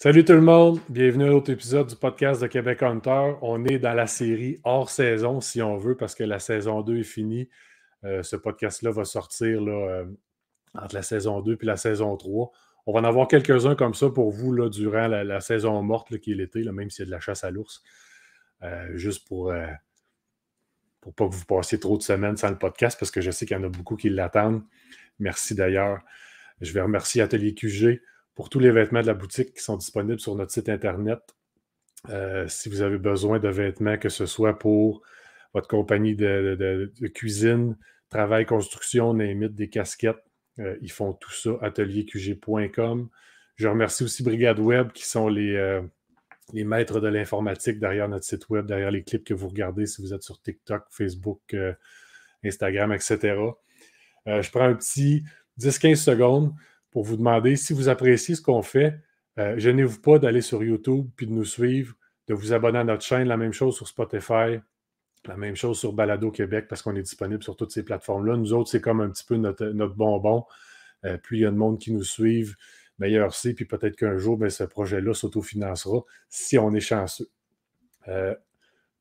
Salut tout le monde, bienvenue à l'autre épisode du podcast de Québec Hunter. On est dans la série hors saison, si on veut, parce que la saison 2 est finie. Ce podcast-là va sortir entre la saison 2 et la saison 3. On va en avoir quelques-uns comme ça pour vous là, durant la saison morte là, qui est l'été, là, même s'il y a de la chasse à l'ours. Juste pour pas que vous passiez trop de semaines sans le podcast, parce que je sais qu'il y en a beaucoup qui l'attendent. Merci d'ailleurs. Je vais remercier Atelier QG pour tous les vêtements de la boutique qui sont disponibles sur notre site Internet. Si vous avez besoin de vêtements, que ce soit pour votre compagnie de cuisine, travail, construction, n'importe des casquettes, ils font tout ça, atelierqg.com. Je remercie aussi Brigade Web qui sont les maîtres de l'informatique derrière notre site web, derrière les clips que vous regardez si vous êtes sur TikTok, Facebook, Instagram, etc. Je prends un petit 10-15 secondes pour vous demander si vous appréciez ce qu'on fait. Gênez-vous pas d'aller sur YouTube puis de nous suivre, de vous abonner à notre chaîne. La même chose sur Spotify, la même chose sur Balado Québec parce qu'on est disponible sur toutes ces plateformes-là. Nous autres, c'est comme un petit peu notre bonbon. Plus il y a de monde qui nous suivent, meilleur c'est. Puis peut-être qu'un jour, ce projet-là s'autofinancera si on est chanceux.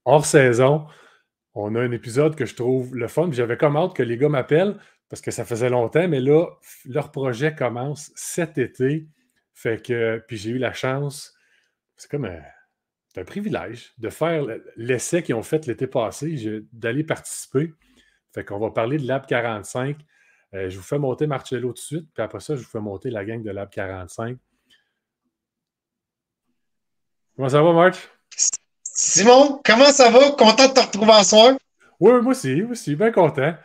Hors saison, on a un épisode que je trouve le fun. J'avais comme hâte que les gars m'appellent parce que ça faisait longtemps, mais là, leur projet commence cet été. Fait que, puis j'ai eu la chance, c'est comme un privilège de faire l'essai qu'ils ont fait l'été passé, d'aller participer. Fait qu'on va parler de Lab 45. Je vous fais monter Marcello tout de suite, puis après ça, je vous fais monter la gang de Lab 45. Comment ça va, Marc? Simon, comment ça va? Content de te retrouver en soir. Oui, moi aussi, bien content.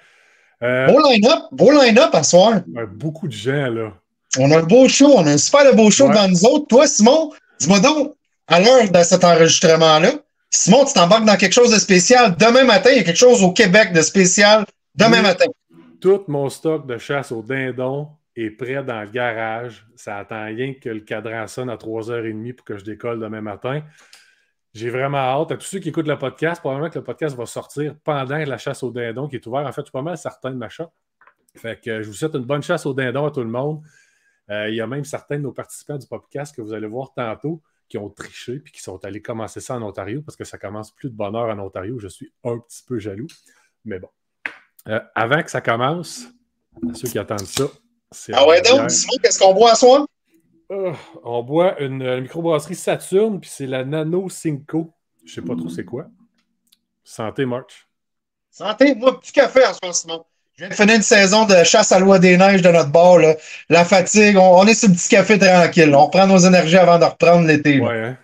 Beau line-up à soir. Beaucoup de gens, là. On a un beau show, on a un super beau show Ouais. devant nous autres. Toi, Simon, dis-moi donc, à l'heure de cet enregistrement-là, Simon, tu t'embarques dans quelque chose de spécial. Demain matin, il y a quelque chose au Québec de spécial. Demain matin. Tout mon stock de chasse au dindon est prêt dans le garage. Ça attend rien que le cadran sonne à 3h30 pour que je décolle demain matin. J'ai vraiment hâte. À tous ceux qui écoutent le podcast, probablement que le podcast va sortir pendant la chasse au dindon qui est ouverte. En fait, je suis pas mal certain de ma chasse. Fait que je vous souhaite une bonne chasse au dindon à tout le monde. Il y a même certains de nos participants du podcast que vous allez voir tantôt qui ont triché puis qui sont allés commencer ça en Ontario parce que ça commence plus de bonne heure en Ontario. Je suis un petit peu jaloux. Mais bon. Avant que ça commence, à ceux qui attendent ça, c'est... Ah ouais, donc, Simon, qu'est-ce qu'on boit à soir? On boit une microbrasserie Saturne, puis c'est la Nano Cinco. Je sais pas trop c'est quoi. Santé, March. Santé, moi, petit café en soir, Simon. Je viens de finir une saison de chasse à l'oie des neiges de notre bord. Là. La fatigue, on est sur le petit café tranquille. On reprend nos énergies avant de reprendre l'été. Ouais, hein?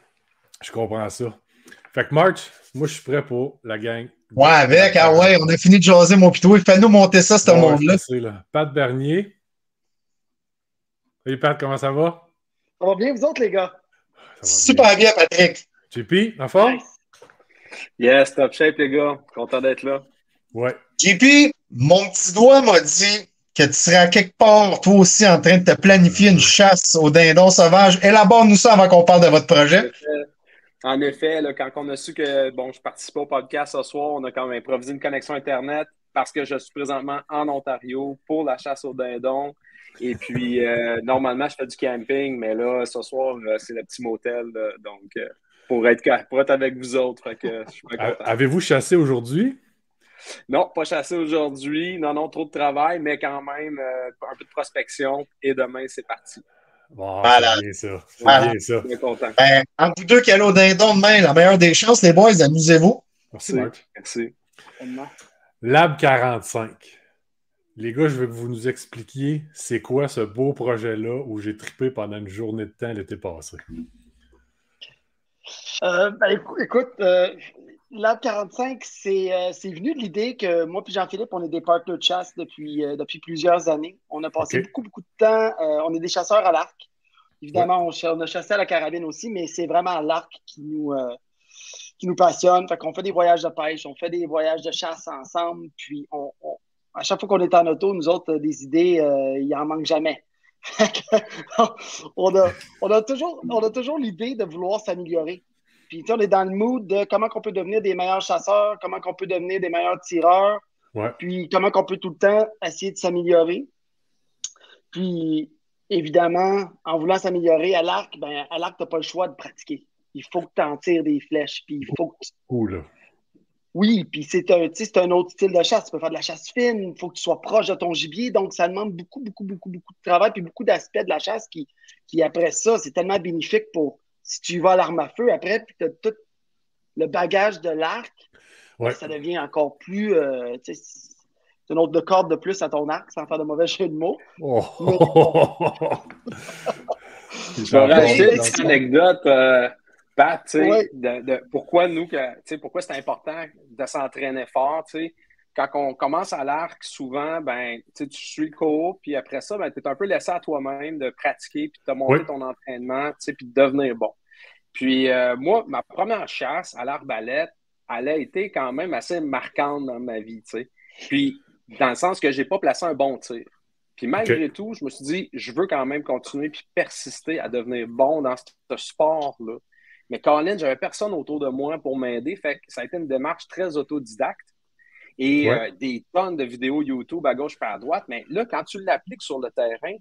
Je comprends ça. Fait que March, moi je suis prêt pour la gang. Ouais, avec, ah ouais, on a fini de jaser, mon pito. Il fallait nous monter ça, ce monde-là. Là. Pat Bernier. Salut Pat, comment ça va? Ça va bien, vous autres, les gars? Super bien, Patrick. JP, en forme? Nice. Yes, top shape, les gars. Content d'être là. Ouais. JP, mon petit doigt m'a dit que tu serais à quelque part, toi aussi, en train de te planifier une chasse au dindon sauvage. Élabore-nous ça avant qu'on parle de votre projet. En effet, là, quand on a su que je participais au podcast ce soir, on a quand même improvisé une connexion Internet parce que je suis présentement en Ontario pour la chasse au dindon. Et puis, normalement, je fais du camping, mais là, ce soir, c'est le petit motel. Donc, pour être avec vous autres, fait que je suis pas content. Avez-vous chassé aujourd'hui? Non, pas chassé aujourd'hui. Non, trop de travail, mais quand même, un peu de prospection. Et demain, c'est parti. Bon, voilà. C'est bien ça. C'est bien ça. Bien content. Entre vous deux qui allez au dindon demain, la meilleure des chances, les boys, amusez-vous. Merci, Marc. Merci. Lab 45. Les gars, je veux que vous nous expliquiez c'est quoi ce beau projet-là où j'ai trippé pendant une journée de temps l'été passé. Écoute, Lab 45, c'est venu de l'idée que moi et Jean-Philippe, on est des partenaires de chasse depuis plusieurs années. On a passé beaucoup de temps. On est des chasseurs à l'arc. Évidemment, on a chassé à la carabine aussi, mais c'est vraiment l'arc qui nous passionne. Fait qu'on fait des voyages de pêche, on fait des voyages de chasse ensemble. Puis, à chaque fois qu'on est en auto, nous autres, des idées, il en manque jamais. on a toujours l'idée de vouloir s'améliorer. Puis, on est dans le mood de comment on peut devenir des meilleurs chasseurs, comment on peut devenir des meilleurs tireurs, puis comment on peut tout le temps essayer de s'améliorer. Puis, évidemment, en voulant s'améliorer à l'arc, tu n'as pas le choix de pratiquer. Il faut que tu en tires des flèches. Puis il faut que Là. Oui, puis c'est un autre style de chasse. Tu peux faire de la chasse fine, il faut que tu sois proche de ton gibier. Donc, ça demande beaucoup, beaucoup, beaucoup, beaucoup de travail puis beaucoup d'aspects de la chasse qui après ça, c'est tellement bénéfique pour si tu y vas à l'arme à feu après, puis tu as tout le bagage de l'arc, ça devient encore plus. C'est une autre de corde de plus à ton arc, sans faire de mauvais jeu de mots. Oh. Mais, je vais racheter une petite anecdote. Pat, pourquoi c'est important de s'entraîner fort, quand on commence à l'arc, souvent, tu suis le cours, puis après ça, tu es un peu laissé à toi-même de pratiquer, puis de monter ton entraînement, puis de devenir bon. Puis moi, ma première chasse à l'arbalète, elle a été quand même assez marquante dans ma vie, Puis, dans le sens que j'ai pas placé un bon tir. Puis malgré tout, je me suis dit, je veux quand même continuer puis persister à devenir bon dans ce sport-là. Mais Colin, j'avais personne autour de moi pour m'aider. Fait que ça a été une démarche très autodidacte. Et des tonnes de vidéos YouTube à gauche et à droite. Mais là, quand tu l'appliques sur le terrain,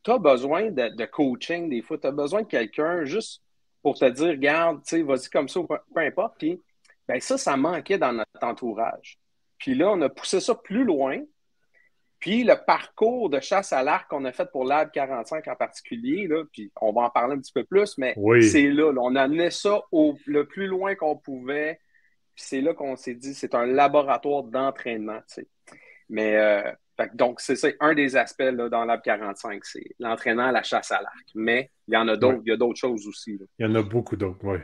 tu as besoin de coaching des fois. Tu as besoin de quelqu'un juste pour te dire, regarde, vas-y comme ça, ou peu importe. Puis ça manquait dans notre entourage. Puis là, on a poussé ça plus loin. Puis le parcours de chasse à l'arc qu'on a fait pour l'AB 45 en particulier, là, puis on va en parler un petit peu plus, mais c'est là, on a amené ça le plus loin qu'on pouvait. Puis c'est là qu'on s'est dit, c'est un laboratoire d'entraînement. Mais donc, c'est un des aspects là, dans l'AB 45, c'est l'entraînement à la chasse à l'arc. Mais il y en a d'autres, il y a d'autres choses aussi. Là. Il y en a beaucoup d'autres, oui.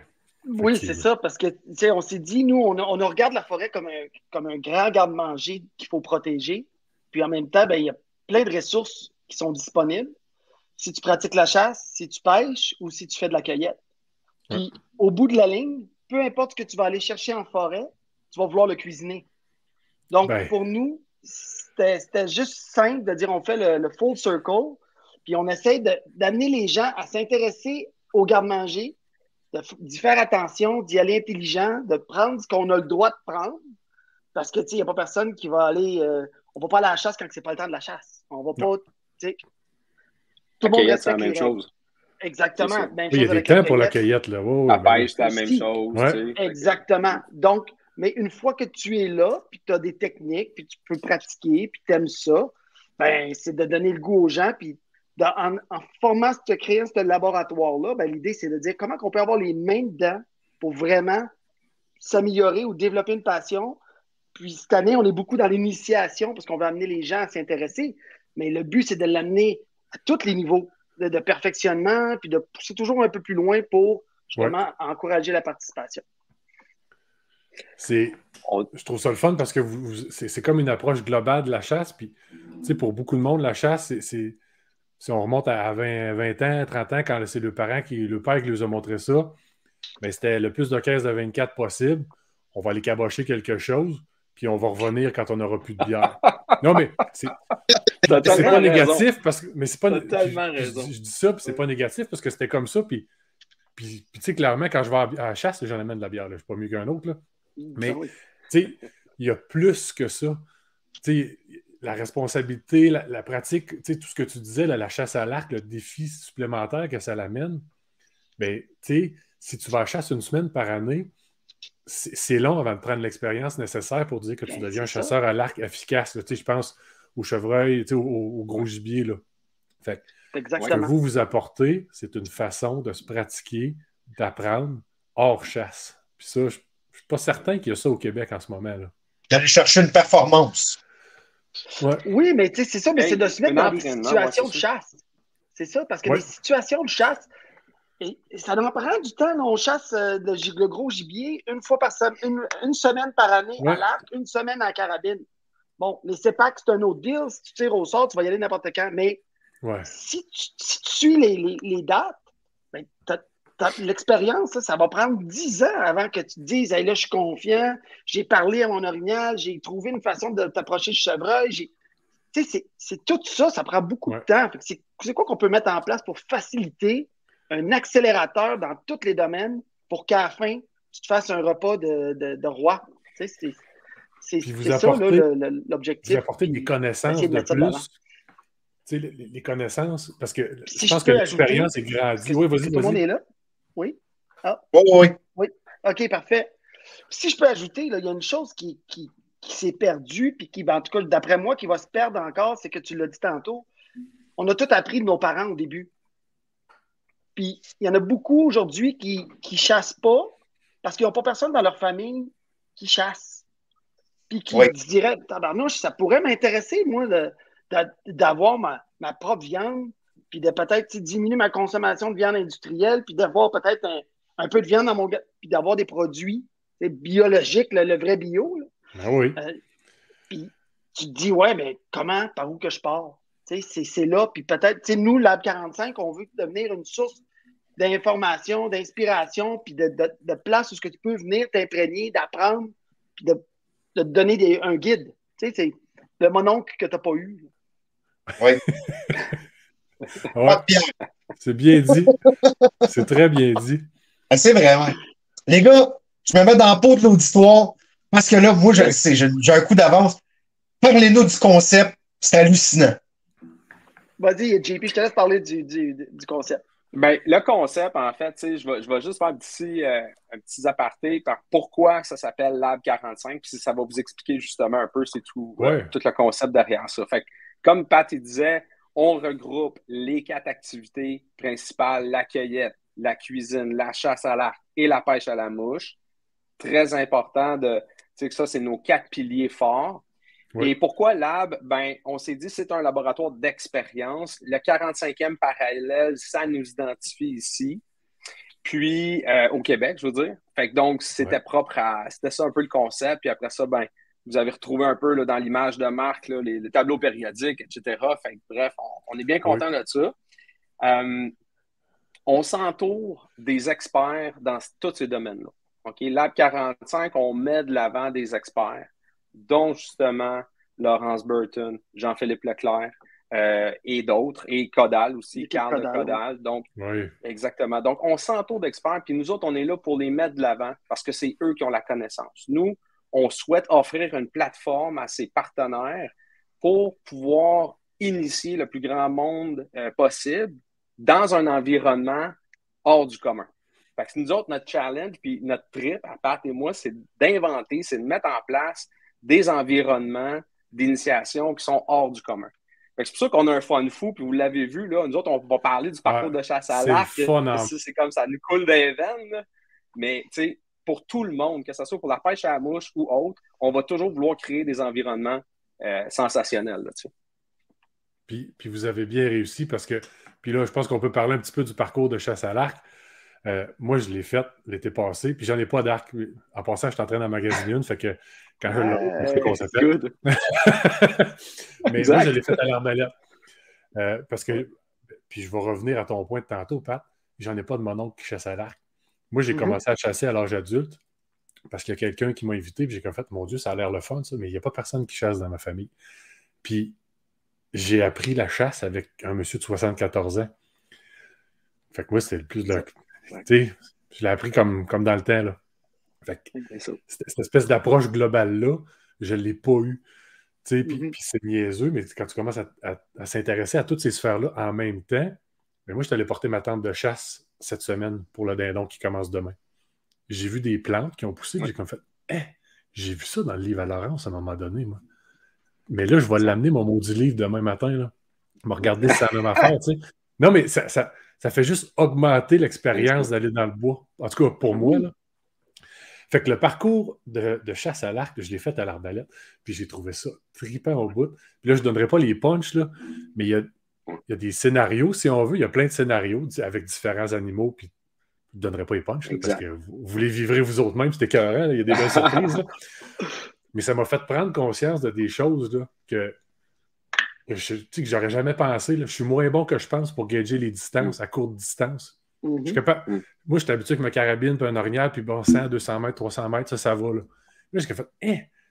Oui, c'est ça, parce que on s'est dit, nous, on regarde la forêt comme un grand garde-manger qu'il faut protéger. Puis en même temps, il y a plein de ressources qui sont disponibles. Si tu pratiques la chasse, si tu pêches ou si tu fais de la cueillette. Puis au bout de la ligne, peu importe ce que tu vas aller chercher en forêt, tu vas vouloir le cuisiner. Donc pour nous, c'était juste simple de dire on fait le full circle, puis on essaie d'amener les gens à s'intéresser au garde-manger, d'y faire attention, d'y aller intelligent, de prendre ce qu'on a le droit de prendre. Parce que, il n'y a pas personne qui va aller... on ne va pas aller à la chasse quand c'est pas le temps de la chasse. On va pas... Tout le monde respecte la même chose. Exactement. Il y a des temps pour la cueillette. Là. La pêche, c'est la même chose. Exactement. Donc, mais une fois que tu es là, puis tu as des techniques, puis tu peux pratiquer, puis tu aimes ça, c'est de donner le goût aux gens, puis en créant ce laboratoire-là, l'idée, c'est de dire comment on peut avoir les mains dedans pour vraiment s'améliorer ou développer une passion. Puis cette année, on est beaucoup dans l'initiation parce qu'on veut amener les gens à s'intéresser. Mais le but, c'est de l'amener à tous les niveaux de perfectionnement, puis de pousser toujours un peu plus loin pour justement encourager la participation. Je trouve ça le fun parce que c'est comme une approche globale de la chasse. Puis, pour beaucoup de monde, la chasse, si on remonte à 20 ans, 30 ans, quand c'est le père qui nous a montré ça, c'était le plus de caisses de 24 possible. On va aller cabocher quelque chose, puis on va revenir quand on n'aura plus de bière. Non, mais c'est pas négatif, parce que. Mais c'est pas. Je dis ça, puis c'est pas négatif parce que c'était comme ça, puis tu sais, clairement, quand je vais à la chasse, j'en amène de la bière. Je suis pas mieux qu'un autre, là. Mais, tu sais, il y a plus que ça. Tu sais, la responsabilité, la pratique, tu sais, tout ce que tu disais, la chasse à l'arc, le défi supplémentaire que ça l'amène, tu sais, si tu vas à la chasse une semaine par année, c'est long avant de prendre l'expérience nécessaire pour dire que tu deviens un chasseur à l'arc efficace. Je pense au chevreuil, au gros gibier. Là. Fait ce que vous apportez, c'est une façon de se pratiquer, d'apprendre hors chasse. Puis ça, je ne suis pas certain qu'il y a ça au Québec en ce moment. D'aller chercher une performance. Ouais. Oui, mais c'est ça, mais c'est de se mettre dans des situations de chasse. C'est ça, parce que les situations de chasse, ça nous prend du temps. On chasse le gros gibier une fois par semaine, une semaine par année à l'arc, une semaine en carabine. Bon, les CEPAC, c'est un autre deal. Si tu tires au sort, tu vas y aller n'importe quand. Mais si tu suis les dates, l'expérience, ça va prendre 10 ans avant que tu te dises hey, là, je suis confiant, j'ai parlé à mon orignal, j'ai trouvé une façon de t'approcher du chevreuil. C'est tout ça, ça prend beaucoup de temps. C'est quoi qu'on peut mettre en place pour faciliter un accélérateur dans tous les domaines pour qu'à la fin, tu te fasses un repas de roi. C'est ça l'objectif. Vous apportez des connaissances de plus les connaissances, parce que si je pense que l'expérience est grandie. Oui, vas-y, tout le monde est là? Oui? Ah. Oui. OK, parfait. Si je peux ajouter, là, il y a une chose qui s'est perdue, puis qui, en tout cas, d'après moi, qui va se perdre encore, c'est que tu l'as dit tantôt, on a tout appris de nos parents au début. Puis il y en a beaucoup aujourd'hui qui chassent pas parce qu'ils n'ont pas personne dans leur famille qui chasse. Puis qui dirait, tabarnouche, ça pourrait m'intéresser, moi, d'avoir ma propre viande, puis de peut-être diminuer ma consommation de viande industrielle, puis d'avoir peut-être un peu de viande dans mon gars, puis d'avoir des produits biologiques, le vrai bio. Ah oui. Puis tu te dis, ouais, mais comment, par où que je pars? C'est là, puis peut-être, nous, Lab 45, on veut devenir une source d'information, d'inspiration, puis de place où ce que tu peux venir t'imprégner, d'apprendre, puis de te donner un guide. C'est le mononcle que tu n'as pas eu. Oui. Ouais. C'est bien dit. C'est très bien dit. C'est vrai, ouais. Les gars, je me mets dans la peau de l'auditoire parce que là, moi, je le sais, j'ai un coup d'avance. Parlez-nous du concept. C'est hallucinant. Vas-y, JP, je te laisse parler du concept. Ben, le concept, en fait, je vais juste faire un petit aparté par pourquoi ça s'appelle Lab 45, puis ça va vous expliquer justement un peu, c'est tout, tout le concept derrière ça. Fait que, comme Pat il disait, on regroupe les 4 activités principales, la cueillette, la cuisine, la chasse à l'arc et la pêche à la mouche. Très important que ça, c'est nos 4 piliers forts. Oui. Et pourquoi Lab? Ben, on s'est dit c'est un laboratoire d'expérience. Le 45e parallèle, ça nous identifie ici. Puis, au Québec, je veux dire. Fait que donc, c'était propre à... C'était ça un peu le concept. Puis après ça, ben, vous avez retrouvé un peu là, dans l'image de marque, là, les tableaux périodiques, etc. Fait que, bref, on est bien content de ça. On s'entoure des experts dans tous ces domaines-là. OK? Lab 45, on met de l'avant des experts, dont justement Laurence Burton, Jean-Philippe Leclerc et d'autres, et Codal aussi, Carl de Codal. Donc, exactement. Donc, on s'entoure d'experts, puis nous autres, on est là pour les mettre de l'avant parce que c'est eux qui ont la connaissance. Nous, on souhaite offrir une plateforme à ses partenaires pour pouvoir initier le plus grand monde possible dans un environnement hors du commun. Fait que nous autres, notre challenge, puis notre trip, à Pat et moi, c'est d'inventer, c'est de mettre en place des environnements d'initiation qui sont hors du commun. Fait que c'est pour ça qu'on a un fun fou, puis vous l'avez vu, là, nous autres, on va parler du parcours de chasse à l'arc. C'est comme ça nous coule des veines, là. Mais, tu sais, pour tout le monde, que ce soit pour la pêche à la mouche ou autre, on va toujours vouloir créer des environnements sensationnels, là, tu sais. Puis vous avez bien réussi parce que, puis là, je pense qu'on peut parler un petit peu du parcours de chasse à l'arc. Moi, je l'ai fait l'été passé, puis j'en ai pas d'arc. En passant, je suis en train d'en magasiner une, fait que quand je l'ai, c'est qu'on s'appelle. Mais moi, je l'ai fait à l'arbalète. Parce que, puis je vais revenir à ton point de tantôt, Pat, j'en ai pas de mon oncle qui chasse à l'arc. Moi, j'ai commencé à chasser à l'âge adulte parce qu'il y a quelqu'un qui m'a invité, puis j'ai fait, mon Dieu, ça a l'air le fun, ça, mais il n'y a pas personne qui chasse dans ma famille. Puis j'ai appris la chasse avec un monsieur de 74 ans. Fait que moi, c'était le plus de... Tu sais, je l'ai appris comme dans le temps, là. Fait que cette espèce d'approche globale-là, je ne l'ai pas eue. Tu sais, puis c'est niaiseux, mais quand tu commences à s'intéresser à toutes ces sphères-là en même temps, mais moi, je suis allé porter ma tente de chasse cette semaine pour le dindon qui commence demain. J'ai vu des plantes qui ont poussé, j'ai comme fait, j'ai vu ça dans le livre à Laurence à un moment donné, moi. Mais là, je vais l'amener, mon maudit livre, demain matin, là. Je vais regarder si c'est la même affaire, tu sais. Non, mais ça fait juste augmenter l'expérience d'aller dans le bois. En tout cas, pour moi, là. Fait que le parcours de chasse à l'arc, je l'ai fait à l'arbalète, puis j'ai trouvé ça trippant au bout. Puis là, je ne donnerai pas les punchs, là, mais il y a des scénarios, si on veut. Il y a plein de scénarios avec différents animaux, puis je ne donnerai pas les punchs, là, parce que vous les vivrez vous autres même, c'était écœurant, il y a des belles surprises. Là. Mais ça m'a fait prendre conscience de des choses là, que j'aurais jamais pensé. Là. Je suis moins bon que je pense pour gager les distances à courte distance. Je suis capable... Moi, je suis habitué avec ma carabine, puis un orignal, puis bon, 100, 200 mètres, 300 mètres, ça va. Là, j'ai fait,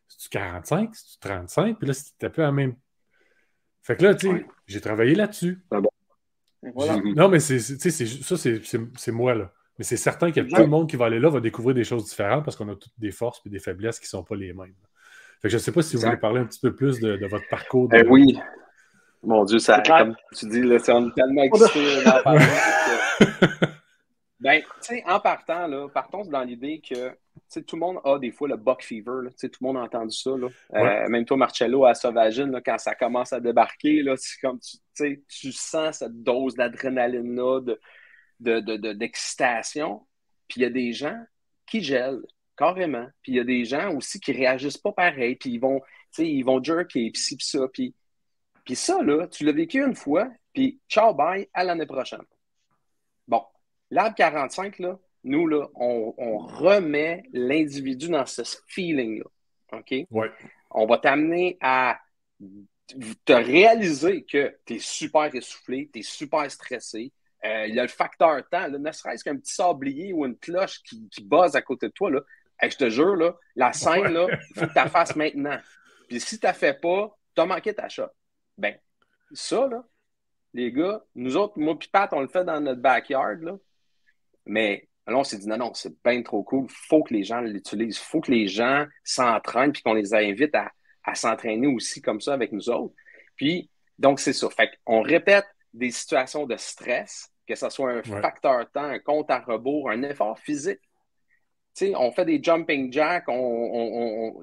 c'est-tu 45, c'est-tu 35? Puis là, c'était plus la même. Fait que là, tu sais, j'ai travaillé là-dessus. Ah bon. Voilà. Non, mais c'est moi, là. Mais c'est certain que tout le monde qui va aller là va découvrir des choses différentes parce qu'on a toutes des forces et des faiblesses qui ne sont pas les mêmes. Fait que je ne sais pas si vous voulez parler un petit peu plus de votre parcours. Oui. Mon Dieu, ça, comme tu dis, là, on est tellement excités d'en parler. Ben, tu sais, en partant, là, partons dans l'idée que tout le monde a des fois le buck fever. Là, tout le monde a entendu ça. Là. Ouais. Même toi, Marcello, à Sauvagine, là, quand ça commence à débarquer, là, c'est comme tu sens cette dose d'adrénaline-là, d'excitation. Puis il y a des gens qui gèlent, carrément. Puis il y a des gens aussi qui réagissent pas pareil. Puis ils vont jerker, puis ci, puis ça. Puis ça, là, tu l'as vécu une fois, puis ciao, bye, à l'année prochaine. Bon. L'arbre 45, là, nous, là, on remet l'individu dans ce feeling-là. OK? Ouais. On va t'amener à te réaliser que tu es super essoufflé, tu es super stressé. Il y a le facteur temps, là, ne serait-ce qu'un petit sablier ou une cloche qui buzz à côté de toi. Là. Je te jure, là, la scène, il faut que tu la fasses maintenant. Puis si tu ne la fais pas, tu as manqué ta shot. Ben, ça, là, les gars, nous autres, moi et Pat, on le fait dans notre backyard, là. Mais là, on s'est dit, non, c'est bien trop cool. Il faut que les gens l'utilisent. Il faut que les gens s'entraînent puis qu'on les invite à s'entraîner aussi comme ça avec nous autres. Puis, donc, c'est ça. Fait qu'on répète des situations de stress, que ce soit un facteur temps, un compte à rebours, un effort physique. Tu sais, on fait des jumping jacks, tu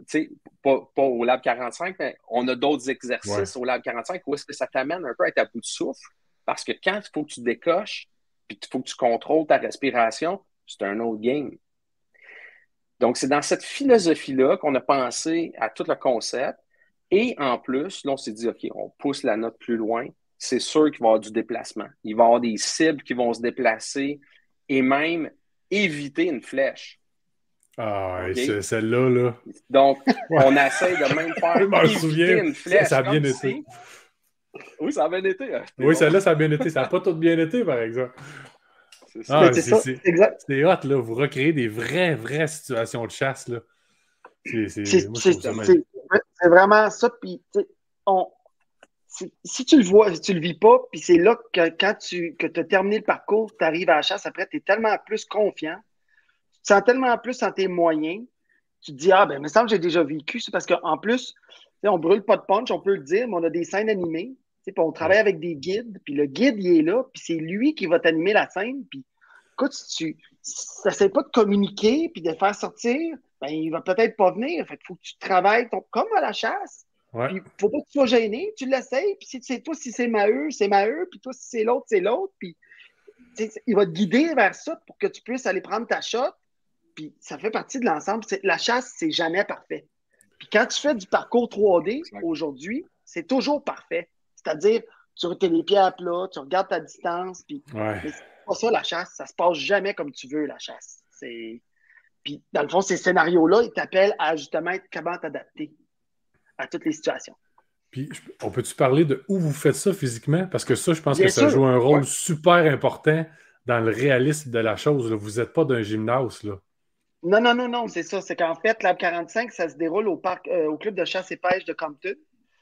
sais, pas au Lab 45, mais on a d'autres exercices au Lab 45 où est-ce que ça t'amène un peu à être à bout de souffle. Parce que quand il faut que tu décoches, puis il faut que tu contrôles ta respiration, c'est un autre game. Donc, c'est dans cette philosophie-là qu'on a pensé à tout le concept. Et en plus, là, on s'est dit, OK, on pousse la note plus loin. C'est sûr qu'il va y avoir du déplacement. Il va y avoir des cibles qui vont se déplacer et même éviter une flèche. Ah, okay? Celle-là, là. Donc, on essaie de même faire éviter une flèche. Ça a bien été. Oui, ça a bien été. Oui, celle-là, ça a bien été. Ça n'a pas tout bien été, par exemple. C'est hot, là. Vous recréez des vraies situations de chasse, là. C'est vraiment ça. Puis, si tu le vois, si tu le vis pas, puis c'est là que quand tu as terminé le parcours, tu arrives à la chasse, après, tu es tellement plus confiant. Tu te sens tellement plus en tes moyens. Tu te dis, ben, il me semble que j'ai déjà vécu. C'est parce qu'en plus, on brûle pas de punch, on peut le dire, mais on a des scènes animées. Puis on travaille avec des guides, puis le guide, il est là, puis c'est lui qui va t'animer la scène. Puis écoute, si tu n'essaies pas de communiquer puis de faire sortir, ben, il va peut-être pas venir. Fait qu'il faut que tu travailles comme à la chasse. Puis il faut pas que tu sois gêné, tu l'essayes. Puis si c'est toi, si c'est Maheu, c'est Maheu. Puis toi, si c'est l'autre, c'est l'autre. Puis il va te guider vers ça pour que tu puisses aller prendre ta shot. Puis ça fait partie de l'ensemble. La chasse, c'est jamais parfait. Puis quand tu fais du parcours 3D aujourd'hui, c'est toujours parfait. C'est-à-dire, tu retires les pieds à plat, tu regardes ta distance, puis mais c'est pas ça la chasse. Ça se passe jamais comme tu veux, la chasse. Puis dans le fond, ces scénarios-là, ils t'appellent à justement être capable de t'adapter à toutes les situations. Puis, on peut-tu parler de où vous faites ça physiquement? Parce que ça, je pense que ça joue un rôle super important dans le réalisme de la chose. Là. Vous n'êtes pas d'un gymnase, là. Non, c'est ça. C'est qu'en fait, Lab 45, ça se déroule au club de chasse et pêche de Compton.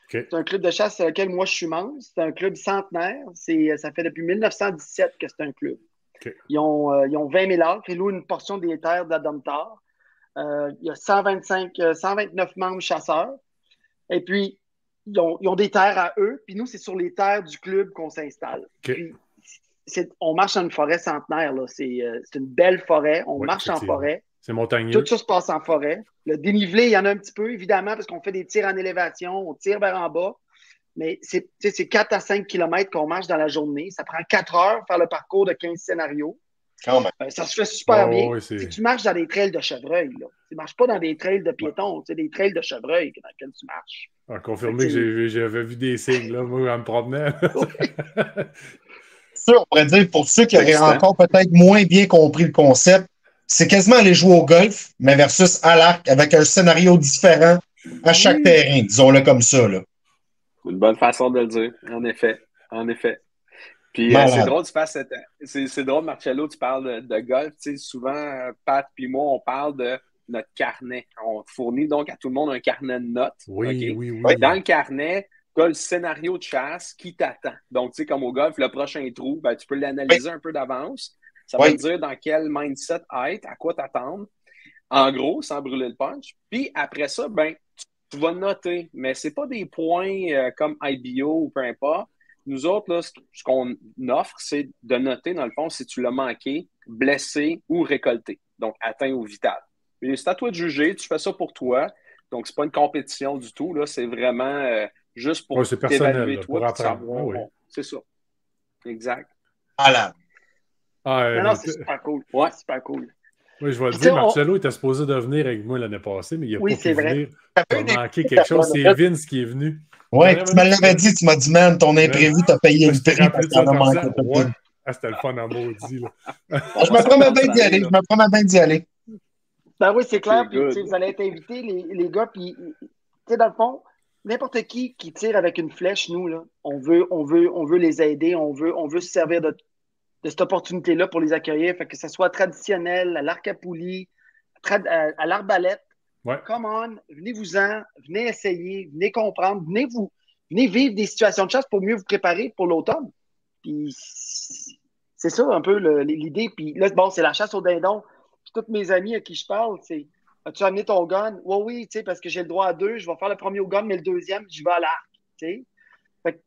Okay. C'est un club de chasse sur lequel moi je suis membre. C'est un club centenaire. Ça fait depuis 1917 que c'est un club. Okay. Ils ont 20 000 acres. Ils louent une portion des terres de la Domtar. Il y a 129 membres chasseurs. Et puis, ils ont des terres à eux. Puis nous, c'est sur les terres du club qu'on s'installe. Okay. Puis, on marche dans une forêt centenaire. Là. C'est une belle forêt. On marche en forêt. C'est montagneux. Tout ça se passe en forêt. Le dénivelé, il y en a un petit peu, évidemment, parce qu'on fait des tirs en élévation, on tire vers en bas. Mais c'est 4 à 5 km qu'on marche dans la journée. Ça prend 4 heures faire le parcours de 15 scénarios. Quand même. Ça se fait super bien. Oui, tu marches dans des trails de chevreuil. Là. Tu ne marches pas dans des trails de piétons. C'est des trails de chevreuil dans lesquels tu marches. Confirmé que j'avais vu des signes, là, moi, en me promenant. Ça, on pourrait dire, pour ceux qui auraient encore peut-être moins bien compris le concept, c'est quasiment aller jouer au golf, mais versus à l'arc, avec un scénario différent à chaque terrain, disons-le comme ça. Là. Une bonne façon de le dire, en effet. Puis c'est drôle, c'est drôle, Marcello, tu parles de golf. Tu sais, souvent, Pat puis moi, on parle de notre carnet. On fournit donc à tout le monde un carnet de notes. Oui. Dans le carnet, tu as le scénario de chasse qui t'attend. Donc, tu sais, comme au golf, le prochain trou, ben, tu peux l'analyser un peu d'avance. Ça va te dire dans quel mindset être, à quoi t'attendre. En gros, sans brûler le punch. Puis après ça, ben, tu vas noter, mais ce n'est pas des points comme IBO ou peu importe. Nous autres, là, ce qu'on offre, c'est de noter, dans le fond, si tu l'as manqué, blessé ou récolté. Donc, atteint ou vital. Et c'est à toi de juger. Tu fais ça pour toi. Donc, ce n'est pas une compétition du tout. Là. C'est vraiment juste pour t'évaluer, toi, pour apprendre. Savoir, oui. C'est ça. Exact. Voilà. Non, c'est super cool. Ouais, super cool. Oui, je vais le dire, Marcello était supposé de venir avec moi l'année passée, mais il n'a pas pu venir. Il a manqué quelque chose. C'est Vince qui est venu. Oui, tu me l'avais dit, tu m'as dit, man, ton imprévu, t'as payé le prix parce qu'on a manqué. C'était le fun en maudit. Je me promets bien d'y aller. Ben oui, c'est clair. Puis, vous allez être invités, les gars. Puis, dans le fond, n'importe qui tire avec une flèche, nous, là, on veut les aider. On veut se servir de cette opportunité-là pour les accueillir. Fait que ce soit traditionnel, à l'arc à poulie, à l'arbalète. Ouais. Come on, venez-vous-en, venez essayer, venez comprendre, venez vivre des situations de chasse pour mieux vous préparer pour l'automne. Puis c'est ça un peu l'idée. Puis là, bon, c'est la chasse au dindon. Puis tous mes amis à qui je parle, c'est as-tu amené ton gun? Oui, tu sais, parce que j'ai le droit à 2, je vais faire le premier au gun, mais le deuxième, je vais à l'arc. Tu sais. Fait que,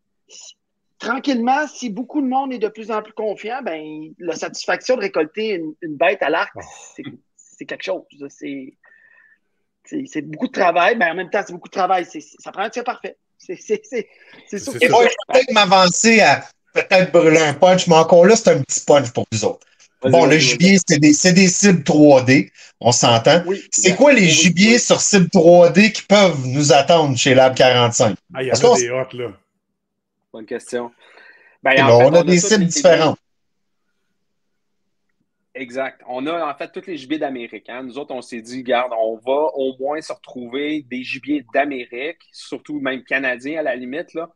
tranquillement, si beaucoup de monde est de plus en plus confiant, ben la satisfaction de récolter une bête à l'arc, c'est quelque chose. C'est beaucoup de travail, mais en même temps, c'est beaucoup de travail. Ça prend un tir parfait. C'est sûr. Et moi, je vais peut-être m'avancer à peut-être brûler un punch, mais encore là, c'est un petit punch pour vous autres. Bon, le gibier, c'est des cibles 3D, on s'entend. Oui, c'est quoi les gibiers sur cible 3D qui peuvent nous attendre chez Lab 45? Il y en a des hôtes, là. Bonne question. On a des cibles différentes. Exact. On a en fait tous les gibiers d'Amérique. Hein. Nous autres, on s'est dit, regarde, on va au moins se retrouver des gibiers d'Amérique, surtout même canadiens à la limite. Là.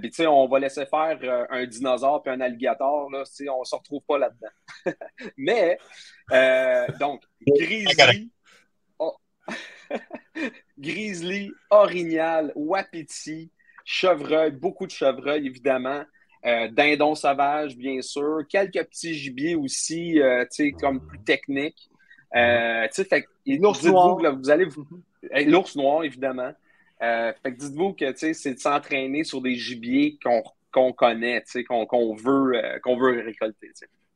Puis, on va laisser faire un dinosaure puis un alligator. Là, on ne se retrouve pas là-dedans. Mais, donc, grizzly, orignal, wapiti, chevreuil, beaucoup de chevreuil, évidemment. Dindon sauvage, bien sûr. Quelques petits gibiers aussi, comme plus techniques. L'ours noir. Là, vous allez l'ours noir, évidemment. Fait que dites-vous que c'est de s'entraîner sur des gibiers qu'on connaît, qu'on veut récolter.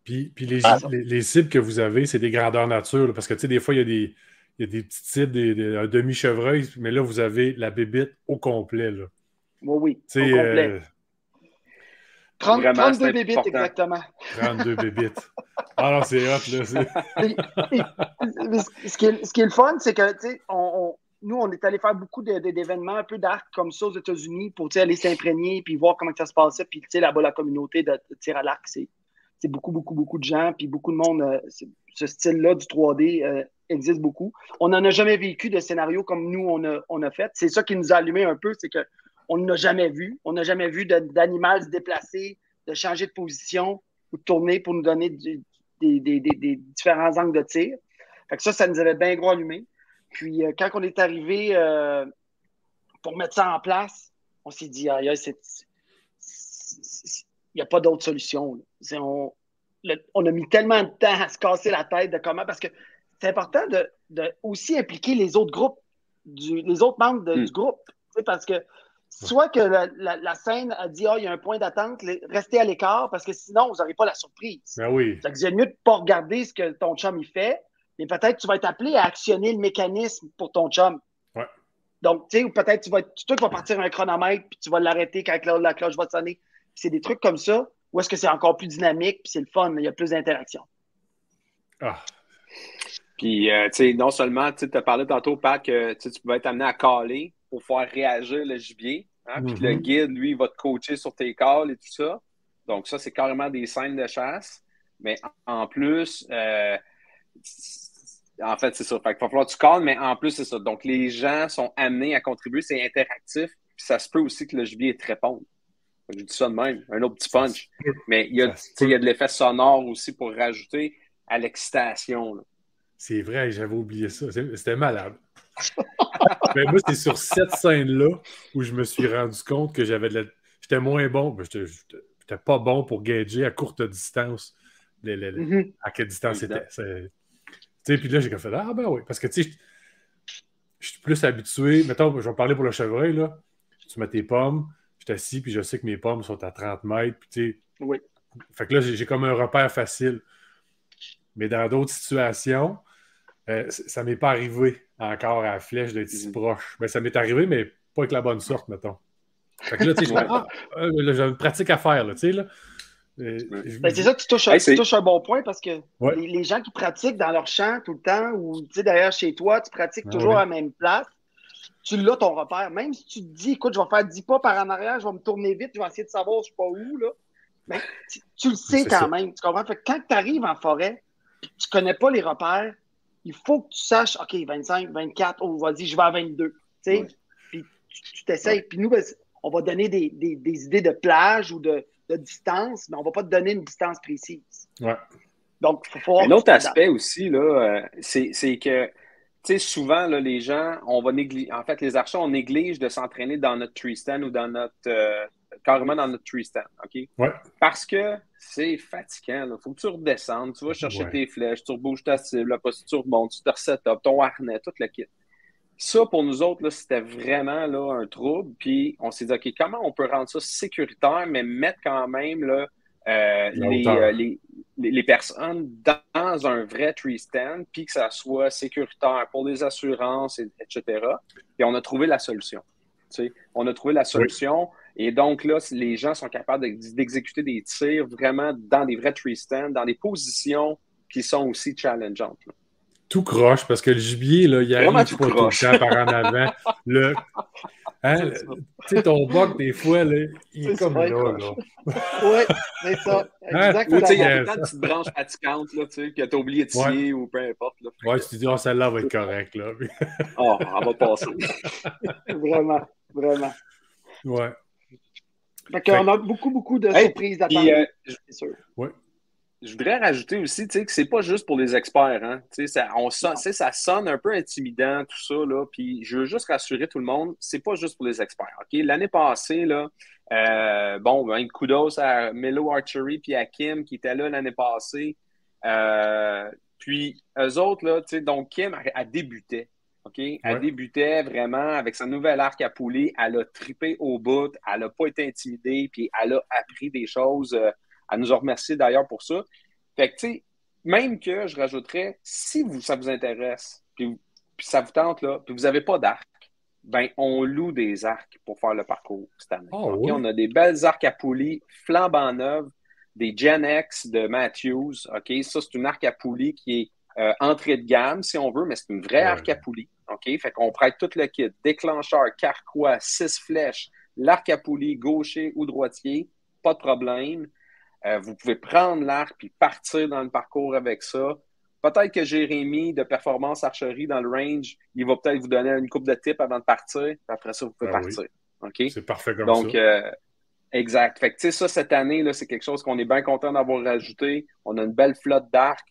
Puis les cibles que vous avez, c'est des grandeurs nature. Là, parce que des fois, il y a des petites cibles, un demi-chevreuil, mais là, vous avez la bébite au complet. Là. Oui, au complet. 32 bébites, exactement. 32 bébites. Ah non, c'est hot, là. Ce qui est le fun, c'est que, nous, on est allé faire beaucoup d'événements un peu d'arc comme ça aux États-Unis pour aller s'imprégner puis voir comment ça se passait. Puis, là-bas, la communauté de tir à l'arc, c'est beaucoup, beaucoup, beaucoup de gens. Puis, beaucoup de monde, ce style-là du 3D existe beaucoup. On n'en a jamais vécu de scénario comme nous, on a fait. C'est ça qui nous a allumé un peu, c'est que on n'a jamais vu. On n'a jamais vu d'animal se déplacer, de changer de position ou de tourner pour nous donner des différents angles de tir. Fait que ça nous avait bien gros allumé. Puis, quand on est arrivé pour mettre ça en place, on s'est dit, il n'y a pas d'autre solution. On a mis tellement de temps à se casser la tête de comment, parce que c'est important de aussi impliquer les autres groupes, les autres membres du groupe. Parce que soit que la scène a dit, il y a un point d'attente, restez à l'écart, parce que sinon, vous n'aurez pas la surprise. Ben oui. C'est mieux de ne pas regarder ce que ton chum il fait, mais peut-être que tu vas être appelé à actionner le mécanisme pour ton chum. Ouais. Donc, ou peut-être toi qui vas partir un chronomètre, puis tu vas l'arrêter quand la cloche va sonner. C'est des trucs comme ça, ou est-ce que c'est encore plus dynamique, puis c'est le fun, il y a plus d'interaction. Puis, non seulement, tu as parlé tantôt, Pat, que tu pouvais être amené à caler pour faire réagir le gibier. Hein, puis que le guide, lui, il va te coacher sur tes calls et tout ça. Donc, ça, c'est carrément des scènes de chasse. Mais en plus, en fait, c'est ça. Fait qu'il va falloir que tu calls, mais en plus, c'est ça. Donc, les gens sont amenés à contribuer. C'est interactif. Puis ça se peut aussi que le gibier te réponde. Je dis ça de même. Un autre petit punch. Mais il y a de l'effet sonore aussi pour rajouter à l'excitation. Là. C'est vrai, j'avais oublié ça. C'était malade. Mais moi, c'est sur cette scène-là où je me suis rendu compte que j'étais moins bon. J'étais pas bon pour gager à courte distance à quelle distance c'était. Puis là, j'ai fait ben oui. Parce que, je suis plus habitué. Mettons, je vais parler pour le chevreuil, là. Tu mets tes pommes, je suis assis, puis je sais que mes pommes sont à 30 mètres, puis tu sais. Oui. Fait que là, j'ai comme un repère facile. Mais dans d'autres situations, ça m'est pas arrivé encore à la flèche d'être si proche. Ben, ça m'est arrivé, mais pas avec la bonne sorte, mettons. Fait que là, tu sais, j'ai une pratique à faire, là, tu sais, là. C'est ça, tu touches un bon point parce que les gens qui pratiquent dans leur champ tout le temps ou derrière chez toi, tu pratiques toujours à la même place, tu l'as ton repère. Même si tu te dis, écoute, je vais faire 10 pas par en arrière, je vais me tourner vite, je vais essayer de savoir je suis pas où, là. Mais tu le sais quand même, tu comprends? Fait que quand tu arrives en forêt, tu connais pas les repères, il faut que tu saches, OK, 25, 24, oh, vas-y, je vais à 22. Puis tu t'essayes. Puis nous, ben, on va donner des idées de plage ou de distance, mais on ne va pas te donner une distance précise. Ouais. Donc, il faut un autre aspect aussi, là, c'est que, tu sais, souvent, là, les gens, on va négliger, en fait, les archers, on néglige de s'entraîner dans notre tree stand ou dans notre, carrément dans notre tree stand, OK? Ouais. Parce que c'est fatigant, il faut que tu redescendes, tu vas chercher tes flèches, tu rebouges ta cible, après tu remontes, tu te reset-up, ton harnais, tout le kit. Ça, pour nous autres, là, c'était vraiment là, un trouble. Puis on s'est dit, OK, comment on peut rendre ça sécuritaire, mais mettre quand même là, les personnes dans un vrai tree stand, puis que ça soit sécuritaire pour les assurances, etc. Puis on a trouvé la solution. Tu sais, on a trouvé la solution. Et donc là, les gens sont capables d'exécuter des tirs vraiment dans des vrais tree stands, dans des positions qui sont aussi challengeantes. Là. Tout croche, parce que le gibier, là, il arrive pas tout le temps par en avant. Tu sais, ton buck, des fois, là, il est comme là. Oui, c'est ça. Exactement. Ou tu sais, il y a des petites branches fatigantes, là, tu sais, que tu as oublié de scier ou peu importe. Là. Ouais, tu te dis, celle-là va être correcte, là. Elle va passer. Vraiment, vraiment. Ouais. Fait qu'on a beaucoup de surprises d'attendre, c'est sûr. Ouais. Je voudrais rajouter aussi, tu sais, que c'est pas juste pour les experts, hein. Tu sais, ça sonne un peu intimidant, tout ça, là. Puis je veux juste rassurer tout le monde, c'est pas juste pour les experts, OK? L'année passée, là, kudos à Melo Archery puis à Kim qui était là l'année passée. Puis eux autres, là, tu sais, donc Kim, elle débutait. OK? Elle débutait vraiment avec sa nouvelle arc à poulie. Elle a trippé au bout. Elle n'a pas été intimidée. Puis elle a appris des choses. Elle nous a remercié d'ailleurs pour ça. Fait que, tu sais, même que je rajouterais, si ça vous intéresse, puis ça vous tente, là, puis vous n'avez pas d'arc, ben on loue des arcs pour faire le parcours cette année. Oh, okay? On a des belles arcs à poulie flambant neuves, des Gen X de Matthews. OK? Ça, c'est une arc à poulie qui est entrée de gamme, si on veut, mais c'est une vraie arc à poulie. OK? Fait qu'on prête tout le kit. Déclencheur, carquois, 6 flèches, l'arc à poulie gaucher ou droitier, pas de problème. Vous pouvez prendre l'arc puis partir dans le parcours avec ça. Peut-être que Jérémy de Performance Archerie dans le range, il va peut-être vous donner une coupe de tips avant de partir. Après ça, vous pouvez partir. Okay? C'est parfait comme donc, ça. Exact. Fait que, tu sais, ça, cette année, là, c'est quelque chose qu'on est bien content d'avoir rajouté. On a une belle flotte d'arc.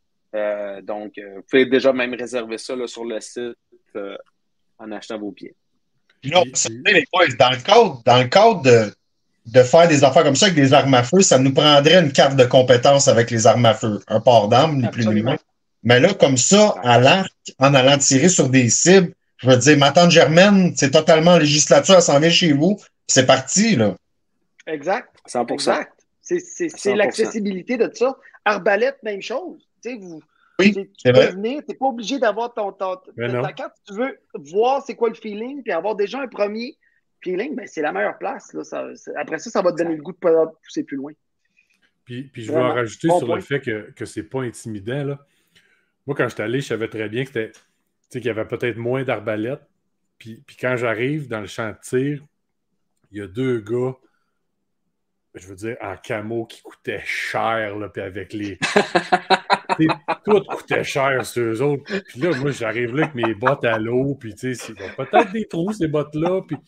Donc, vous pouvez déjà même réserver ça là, sur le site en achetant vos billets. Non, les boys, dans le cadre de faire des affaires comme ça avec des armes à feu, ça nous prendrait une carte de compétence avec les armes à feu. Un port d'armes, ni plus ni moins. Mais là, comme ça, à l'arc, en allant tirer sur des cibles, je veux dire, ma tante Germaine, c'est totalement législature, elle s'en vient chez vous, c'est parti, là. Exact. 100%. Exact. C'est l'accessibilité de ça. Arbalète, même chose. Tu sais, tu peux venir, tu n'es pas obligé d'avoir ta carte. Si tu veux voir c'est quoi le feeling, puis avoir déjà un premier feeling, ben, c'est la meilleure place. Là. Après ça va te donner le goût de pousser plus loin. Puis je veux en rajouter sur le fait que c'est pas intimidant. Là. Moi, quand j'étais allé, je savais très bien qu'il y avait peut-être moins d'arbalètes. Puis quand j'arrive dans le champ de tir, il y a 2 gars, je veux dire, en camo qui coûtaient cher, là, puis avec les... tout coûtait cher sur eux autres. Puis là, moi, j'arrive là avec mes bottes à l'eau, puis tu sais, peut-être des trous, ces bottes-là, puis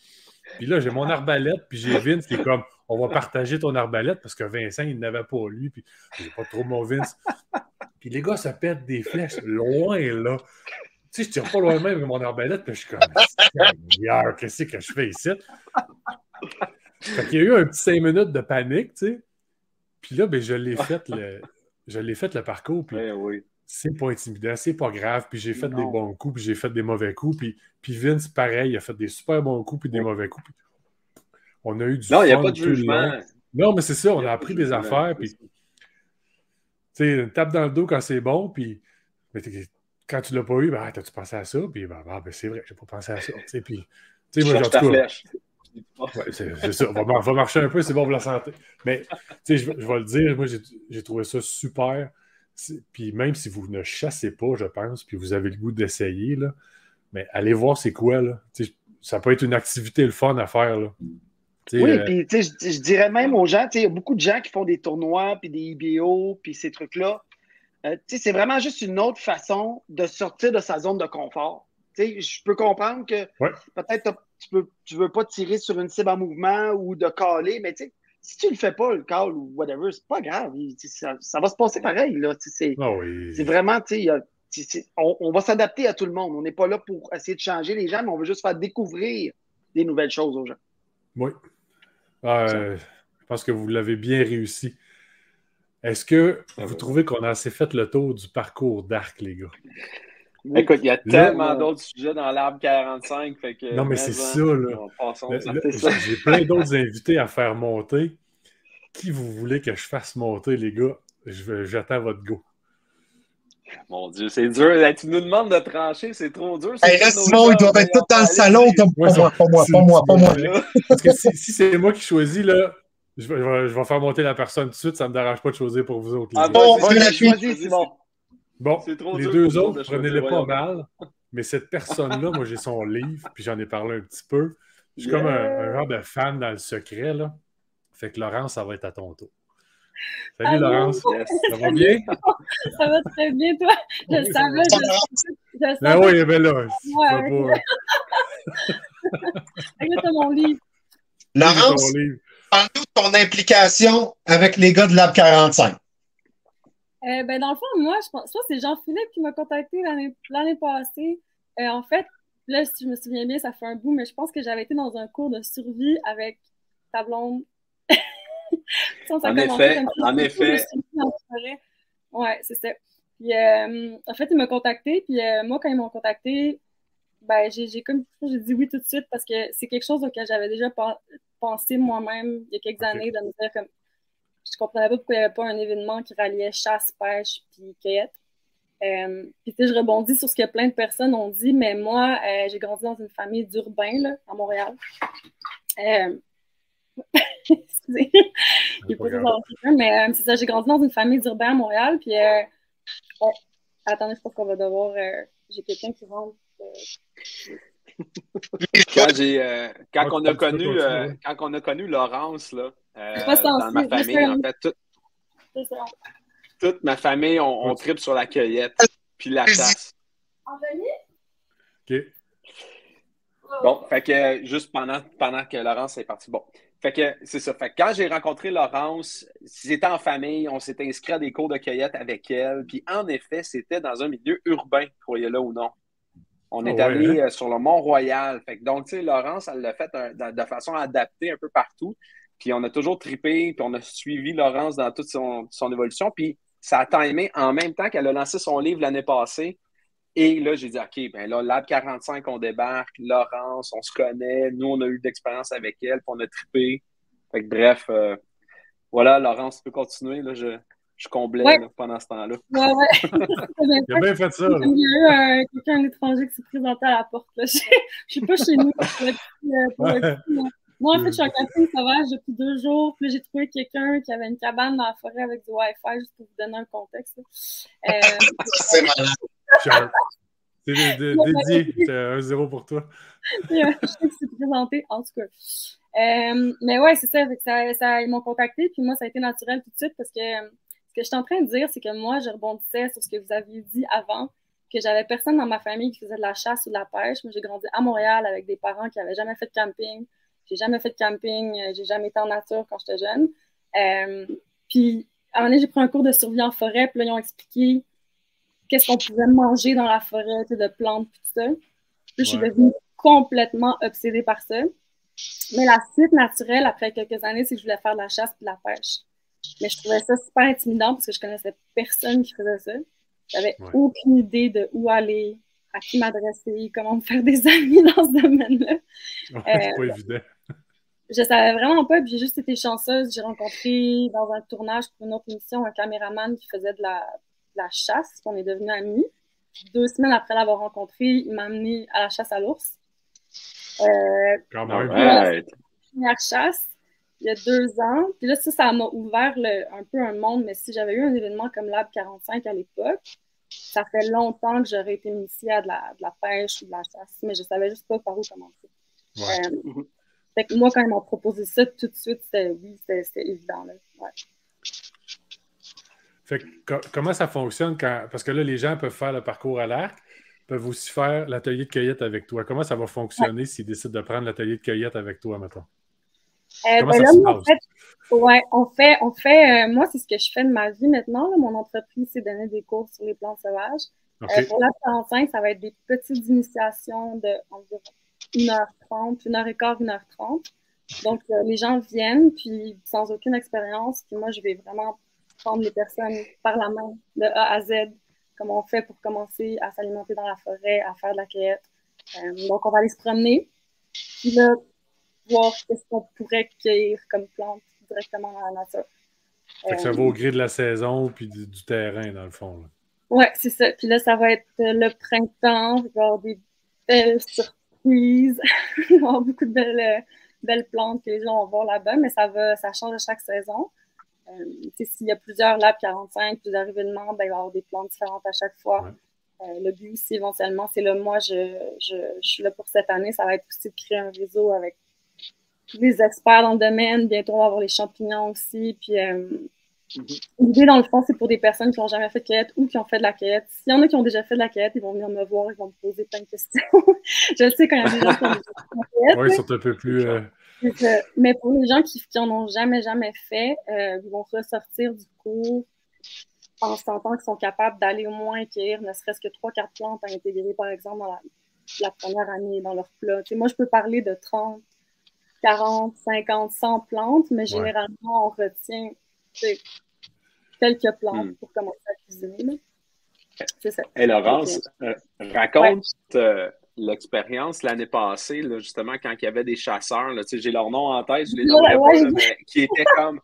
là, j'ai mon arbalète, puis j'ai Vince qui est comme, on va partager ton arbalète, parce que Vincent, il n'avait pas lui, puis j'ai pas trop mon Vince. Puis les gars se pètent des flèches loin, là. Tu sais, je tire pas loin même avec mon arbalète, puis je suis comme, qu'est-ce que je fais ici? Fait qu'il y a eu un petit 5 minutes de panique, tu sais. Puis là, ben, je l'ai fait le parcours. Puis c'est pas intimidant, c'est pas grave, puis j'ai fait des bons coups, puis j'ai fait des mauvais coups, puis Vince, pareil, il a fait des super bons coups, puis des mauvais coups. Puis on a eu du fun. Non, il n'y a pas de jugement. Non, mais c'est ça, on a appris des affaires, puis tu sais, une tape dans le dos quand c'est bon, puis quand tu l'as pas eu, ben, t'as-tu pensé à ça? Puis ben, c'est vrai, j'ai pas pensé à ça. Puis, moi, genre, ouais, c'est ça, va marcher un peu, c'est bon pour la santé. Mais, je vais le dire, moi, j'ai trouvé ça super. Puis même si vous ne chassez pas, je pense, puis vous avez le goût d'essayer, là, mais allez voir c'est quoi, là. Ça peut être une activité le fun à faire, là. Oui, puis je dirais même aux gens, il y a beaucoup de gens qui font des tournois, puis des IBO, puis ces trucs-là. C'est vraiment juste une autre façon de sortir de sa zone de confort. Je peux comprendre que peut-être tu veux pas tirer sur une cible en mouvement ou de caler, mais si tu le fais pas, le call ou whatever, c'est pas grave. Ça va se passer pareil. Là, c'est vraiment, on va s'adapter à tout le monde. On n'est pas là pour essayer de changer les gens, mais on veut juste faire découvrir des nouvelles choses aux gens. Oui. Je pense que vous l'avez bien réussi. Est-ce que vous trouvez qu'on a assez fait le tour du parcours d'arc, les gars? Écoute, il y a tellement d'autres sujets dans l'arbre 45. Fait que, non, mais c'est ça, là. J'ai plein d'autres invités à faire monter. Qui vous voulez que je fasse monter, les gars? J'attends votre go. Mon Dieu, c'est dur. Tu nous demandes de trancher, c'est trop dur. Hey, là, Simon, ils doivent être tous dans le salon. Pas moi. Parce que si c'est moi qui choisis, là, je vais faire monter la personne tout de suite. Ça ne me dérange pas de choisir pour vous autres. Choisis, Simon. Bon, les deux autres, prenez-les pas mal. Mais cette personne-là, moi, j'ai son livre, puis j'en ai parlé un petit peu. Je suis comme un genre de fan dans le secret, là. Fait que Laurence, ça va être à ton tour. Salut Laurence, ça va bien? Ça va très bien, toi. Je savais. Ben oui, ben là. Regarde mon livre. Laurence, parle-nous de ton implication avec les gars de Lab 45. Ben dans le fond, moi, je pense que c'est Jean-Philippe qui m'a contacté l'année passée. En fait, là, si je me souviens bien, ça fait un bout, mais je pense que j'avais été dans un cours de survie avec ta blonde. En effet. Ouais, c'est ça. Puis, en fait, il m'a contacté. Puis, moi, quand ils m'ont contacté, ben, j'ai dit oui tout de suite parce que c'est quelque chose auquel j'avais déjà pensé moi-même il y a quelques années, de me dire comme je comprenais pas pourquoi il n'y avait pas un événement qui ralliait chasse, pêche puis cueillette. Puis, je rebondis sur ce que plein de personnes ont dit, mais moi, j'ai grandi dans une famille d'urbains, là, à Montréal. Excusez. Mais c'est ça, j'ai grandi dans une famille d'urbains à Montréal. Puis, attendez, je pense qu'on va devoir. J'ai quelqu'un qui rentre. Quand on a connu Laurence, là, dans ma famille, en fait, toute ma famille, on tripe sur la cueillette puis la chasse. OK. Bon, fait que juste pendant que Laurence est partie, bon. Fait que c'est ça. Fait que quand j'ai rencontré Laurence, c'était en famille, on s'était inscrit à des cours de cueillette avec elle. Puis en effet, c'était dans un milieu urbain, croyez-le ou non. On est allé sur le Mont-Royal. Fait que donc, tu sais, Laurence, elle l'a fait de façon adaptée un peu partout. Puis on a toujours trippé, puis on a suivi Laurence dans toute son évolution. Puis ça a timé en même temps qu'elle a lancé son livre l'année passée. Et là, j'ai dit, OK, ben là, Lab 45, on débarque, Laurence, on se connaît, nous, on a eu de l'expérience avec elle, puis on a trippé. Fait que bref, voilà, Laurence, tu peux continuer, là, je comblais là, pendant ce temps-là. Il a bien fait ça. Là. Il y a eu quelqu'un étranger qui s'est présenté à la porte. Là. Je suis pas chez nous. Moi, en fait, je suis en camping sauvage depuis 2 jours. Puis j'ai trouvé quelqu'un qui avait une cabane dans la forêt avec du Wi-Fi, juste pour vous donner un contexte. C'est malade. C'est dédié. C'est 1-0 pour toi. Je sais que c'est présenté, en tout cas. Mais ouais, c'est ça. Ils m'ont contacté, puis moi, ça a été naturel tout de suite parce que ce que je suis en train de dire, c'est que moi, je rebondissais sur ce que vous aviez dit avant, que j'avais personne dans ma famille qui faisait de la chasse ou de la pêche. Moi, j'ai grandi à Montréal avec des parents qui n'avaient jamais fait de camping. J'ai jamais fait de camping, j'ai jamais été en nature quand j'étais jeune. Puis, à un moment donné, j'ai pris un cours de survie en forêt, puis là, ils ont expliqué qu'est-ce qu'on pouvait manger dans la forêt, de plantes, puis tout ça. Puis, je suis devenue complètement obsédée par ça. Mais la suite naturelle, après quelques années, c'est que je voulais faire de la chasse et de la pêche. Mais je trouvais ça super intimidant parce que je connaissais personne qui faisait ça. J'avais aucune idée de où aller, à qui m'adresser, comment me faire des amis dans ce domaine-là. C'est pas évident. Je savais vraiment pas, puis j'ai juste été chanceuse. J'ai rencontré dans un tournage pour une autre émission un caméraman qui faisait de la chasse, on est devenus amis. 2 semaines après l'avoir rencontré, il m'a amené à la chasse à l'ours. Quand même. Première chasse, il y a 2 ans. Puis là, ça m'a ouvert un peu un monde, mais si j'avais eu un événement comme Lab 45 à l'époque, ça fait longtemps que j'aurais été initiée à de la pêche ou de la chasse, mais je savais juste pas par où commencer. Fait que moi, quand ils m'ont proposé ça, tout de suite, c'était évident. Là. Ouais. Fait que, comment ça fonctionne parce que là, les gens peuvent faire le parcours à l'arc, peuvent aussi faire l'atelier de cueillette avec toi. Comment ça va fonctionner s'ils décident de prendre l'atelier de cueillette avec toi, mettons? Comment ça se passe? On fait moi, c'est ce que je fais de ma vie maintenant. Là. Mon entreprise, c'est donner des cours sur les plantes sauvages. Pour la 45, ça va être des petites initiations de environ 1h30, 1h15, 1h30. Donc, les gens viennent, puis sans aucune expérience, puis moi, je vais vraiment prendre les personnes par la main de A à Z, comme on fait pour commencer à s'alimenter dans la forêt, à faire de la cueillette. Donc, on va aller se promener, puis là, voir qu'est-ce qu'on pourrait cueillir comme plante directement dans la nature. Fait que ça va au gré de la saison puis du terrain, dans le fond. Là. Ouais, c'est ça. Puis là, ça va être le printemps, il va y avoir des belles surprises. Il va y avoir beaucoup de belles plantes que les gens vont voir là-bas, mais ça change à chaque saison. S'il y a plusieurs labs 45, plusieurs événements, ben, il va y avoir des plantes différentes à chaque fois. Ouais. Le but aussi, éventuellement, c'est là, moi, je suis là pour cette année, ça va être aussi de créer un réseau avec tous les experts dans le domaine. Bientôt, on va avoir les champignons aussi. Puis, l'idée, dans le fond, c'est pour des personnes qui n'ont jamais fait de cueillette ou qui ont fait de la cueillette. S'il y en a qui ont déjà fait de la cueillette, ils vont venir me voir, ils vont me poser plein de questions. Je le sais quand il y a des gens qui ont déjà fait de la cueillette. Oui, ils sont un peu plus... Mais pour les gens qui en ont jamais fait, ils vont ressortir du cours en sentant qu'ils sont capables d'aller au moins cueillir ne serait-ce que 3-4 plantes à intégrer, par exemple, dans la première année dans leur plat. Moi, je peux parler de 30, 40, 50, 100 plantes, mais généralement, on retient quelques plantes pour commencer à cuisiner. C'est ça. Hey, Laurence, raconte l'expérience l'année passée, là, justement, quand il y avait des chasseurs. Là, j'ai leur nom en tête, je les nommerai pas, là, mais qui étaient comme...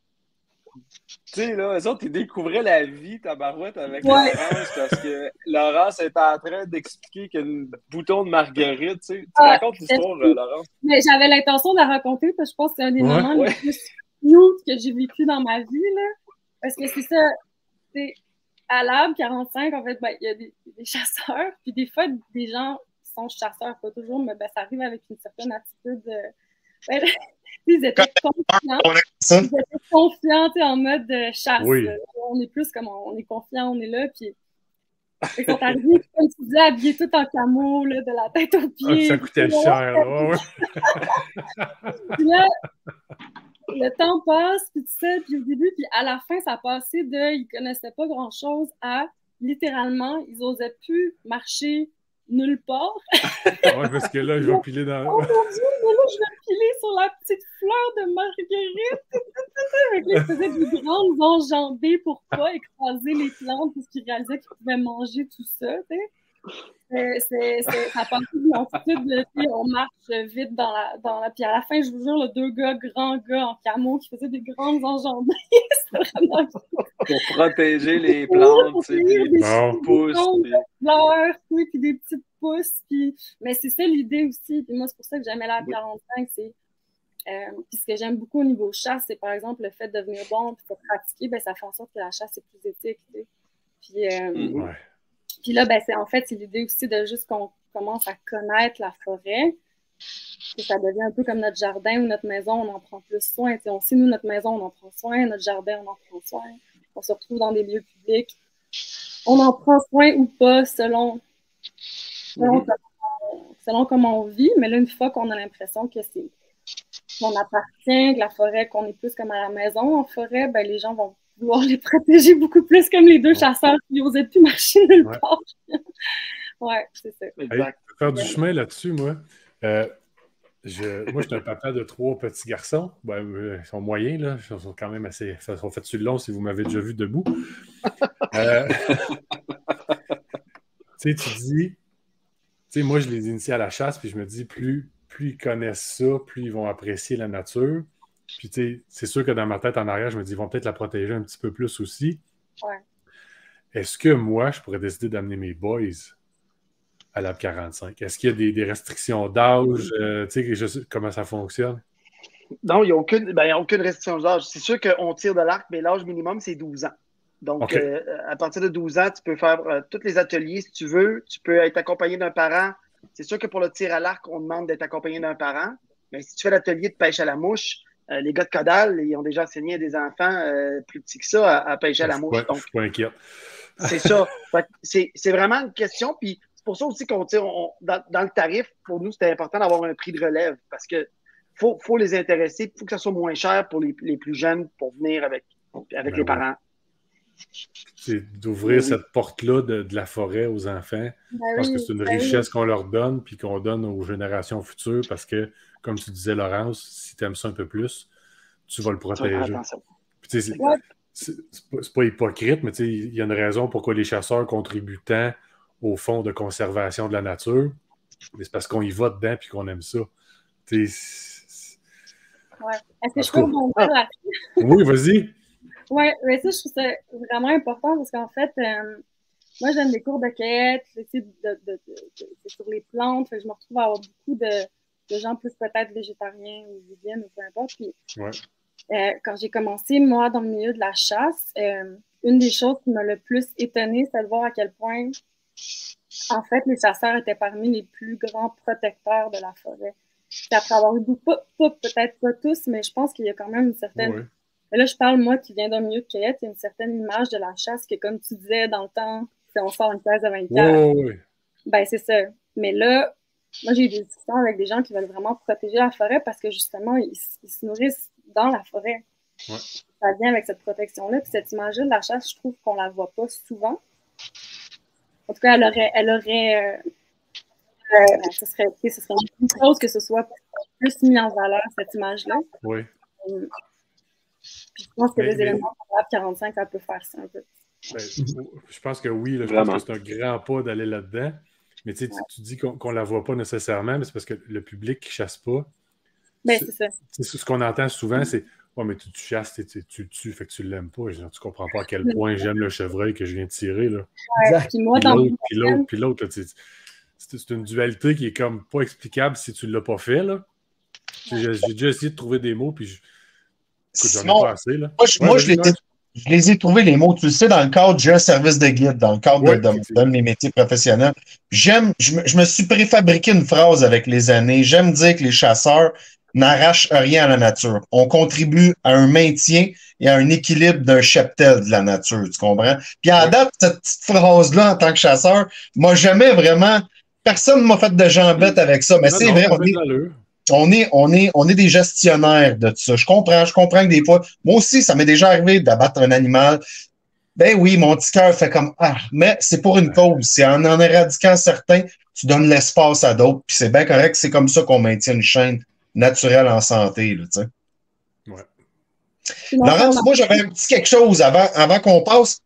Tu sais, là, eux autres, ils découvraient la vie, tabarouette, avec Laurence, parce que Laurence était en train d'expliquer qu'un bouton de marguerite, tu racontes l'histoire, Laurence? Mais j'avais l'intention de la raconter, parce que je pense que c'est un des moments les plus cute que j'ai vécu dans ma vie, là. Parce que c'est ça, c'est à l'Arbre 45, en fait, il y a des chasseurs, puis des fois, des gens qui sont chasseurs, pas toujours, mais ça arrive avec une certaine attitude. Ils étaient confiants, en mode chasse. Oui. On est plus comme on est confiant, on est là, puis ils sont arrivés, comme tu disais, habillés tout en camo, là, de la tête aux pieds. Ça coûtait cher. Puis là, le temps passe, puis tu sais, puis au début, puis à la fin, ça passait ils connaissaient pas grand-chose à, littéralement, ils n'osaient plus marcher nulle part. Oui, parce que là, je vais piler dans... Oh mon Dieu, mais là, je vais piler sur la petite fleur de marguerite. Ils faisaient des grandes enjambées pour pas écraser les plantes, parce qu'ils réalisaient qu'ils pouvaient manger tout ça, tu sais. Ça part d'une attitude, on marche vite dans la... Puis à la fin, je vous jure, 2 grands gars en camo qui faisaient des grandes enjambées. C'est vraiment... Pour protéger les plantes, puis des petites pousses. Des fleurs, puis des petites pousses. Mais c'est ça l'idée aussi. Puis moi, c'est pour ça que j'aimais la 45. Puis ce que j'aime beaucoup au niveau chasse, c'est par exemple le fait de devenir bon puis de pratiquer, ça fait en sorte que la chasse est plus éthique. Puis là, c'est l'idée aussi de juste qu'on commence à connaître la forêt. Puis ça devient un peu comme notre jardin ou notre maison, on en prend plus soin. On sait, nous, notre maison, on en prend soin, notre jardin, on en prend soin. On se retrouve dans des lieux publics. On en prend soin ou pas selon comment on vit. Mais là, une fois qu'on a l'impression qu'on appartient, que la forêt, qu'on est plus comme à la maison en forêt, les gens vont vouloir les protéger beaucoup plus comme les 2 chasseurs qui n'osaient plus marcher nulle part. Ouais, c'est ça. Hey, faire du chemin là-dessus, moi. Moi, je suis un papa de 3 petits garçons. Ils sont moyens, là. Ils sont quand même assez... Ils sont faits sur le long si vous m'avez déjà vu debout. tu dis, moi, je les initie à la chasse, puis je me dis, plus ils connaissent ça, plus ils vont apprécier la nature. Puis, c'est sûr que dans ma tête en arrière, je me dis, ils vont peut-être la protéger un petit peu plus aussi. Ouais. Est-ce que moi, je pourrais décider d'amener mes boys à l'AB 45? Est-ce qu'il y a des restrictions d'âge? Comment ça fonctionne? Non, il n'y a aucune restriction d'âge. C'est sûr qu'on tire de l'arc, mais l'âge minimum, c'est 12 ans. Donc, à partir de 12 ans, tu peux faire tous les ateliers si tu veux. Tu peux être accompagné d'un parent. C'est sûr que pour le tir à l'arc, on demande d'être accompagné d'un parent. Mais si tu fais l'atelier de pêche à la mouche, les gars de Caudal, ils ont déjà enseigné à des enfants plus petits que ça à pêcher à la mouche. Je suis pas inquiète. C'est ça. C'est vraiment une question. Puis c'est pour ça aussi qu'on tire dans le tarif, pour nous, c'était important d'avoir un prix de relève parce que faut les intéresser. Il faut que ça soit moins cher pour les plus jeunes pour venir avec les parents. C'est d'ouvrir cette porte-là de la forêt aux enfants. Je pense que c'est une richesse qu'on leur donne puis qu'on donne aux générations futures parce que, comme tu disais, Laurence, si tu aimes ça un peu plus, tu vas le protéger. C'est pas hypocrite, mais il y a une raison pourquoi les chasseurs contribuent tant au fonds de conservation de la nature. Mais c'est parce qu'on y va dedans puis qu'on aime ça. Est-ce que je peux rebondir là-dessus? Oui, vas-y. Oui, mais ça, je trouve ça vraiment important parce qu'en fait, moi, je donne des cours de cueillette, sur les plantes. Je me retrouve à avoir beaucoup de gens plus peut-être végétariens ou véganes ou peu importe. Puis, quand j'ai commencé, moi, dans le milieu de la chasse, une des choses qui m'a le plus étonnée, c'est de voir à quel point, en fait, les chasseurs étaient parmi les plus grands protecteurs de la forêt. Puis après avoir eu peut-être pas tous, mais je pense qu'il y a quand même une certaine... Oui. Mais là, je parle, moi, qui viens d'un milieu de cueillette, il y a une certaine image de la chasse que, comme tu disais, dans le temps, si on sort une caisse de 24, ben c'est ça. Mais là, moi, j'ai eu des discussions avec des gens qui veulent vraiment protéger la forêt parce que, justement, ils se nourrissent dans la forêt. Ouais. Ça vient avec cette protection-là. Puis cette image-là de la chasse, je trouve qu'on la voit pas souvent. En tout cas, elle aurait ce serait une chose que ce soit plus mis en valeur, cette image-là. Oui. Puis je pense que les éléments de la 45, ça peut faire ça un peu. Je pense que oui, là, je pense que c'est un grand pas d'aller là-dedans. Mais tu dis qu'on ne la voit pas nécessairement, mais c'est parce que le public qui ne chasse pas. C'est ça. Ce qu'on entend souvent, c'est mais tu chasses, tu le tues, fait que tu ne l'aimes pas. Genre, tu ne comprends pas à quel point j'aime le chevreuil que je viens de tirer. Là. Puis moi, puis l'autre. C'est une dualité qui est comme pas explicable si tu ne l'as pas fait. Là. J'ai déjà essayé de trouver des mots, puis j'en ai pas assez. Là. Moi, je les ai trouvés, les mots. Tu le sais, dans le cadre, j'ai un service de guide, dans le cadre de mes métiers professionnels. Je me suis préfabriqué une phrase avec les années. J'aime dire que les chasseurs n'arrachent rien à la nature. On contribue à un maintien et à un équilibre d'un cheptel de la nature, tu comprends? Puis en date, cette petite phrase-là, en tant que chasseur, m'a jamais vraiment... Personne ne m'a fait de jambette avec ça, mais c'est vrai, on est des gestionnaires de tout ça. Je comprends que des fois, moi aussi, ça m'est déjà arrivé d'abattre un animal. Ben oui, mon petit cœur fait comme mais c'est pour une cause. C'est en éradiquant certains, tu donnes l'espace à d'autres, puis c'est bien correct, c'est comme ça qu'on maintient une chaîne naturelle en santé, là, tu sais. Ouais. Laurence, moi, j'avais un petit quelque chose avant qu'on passe.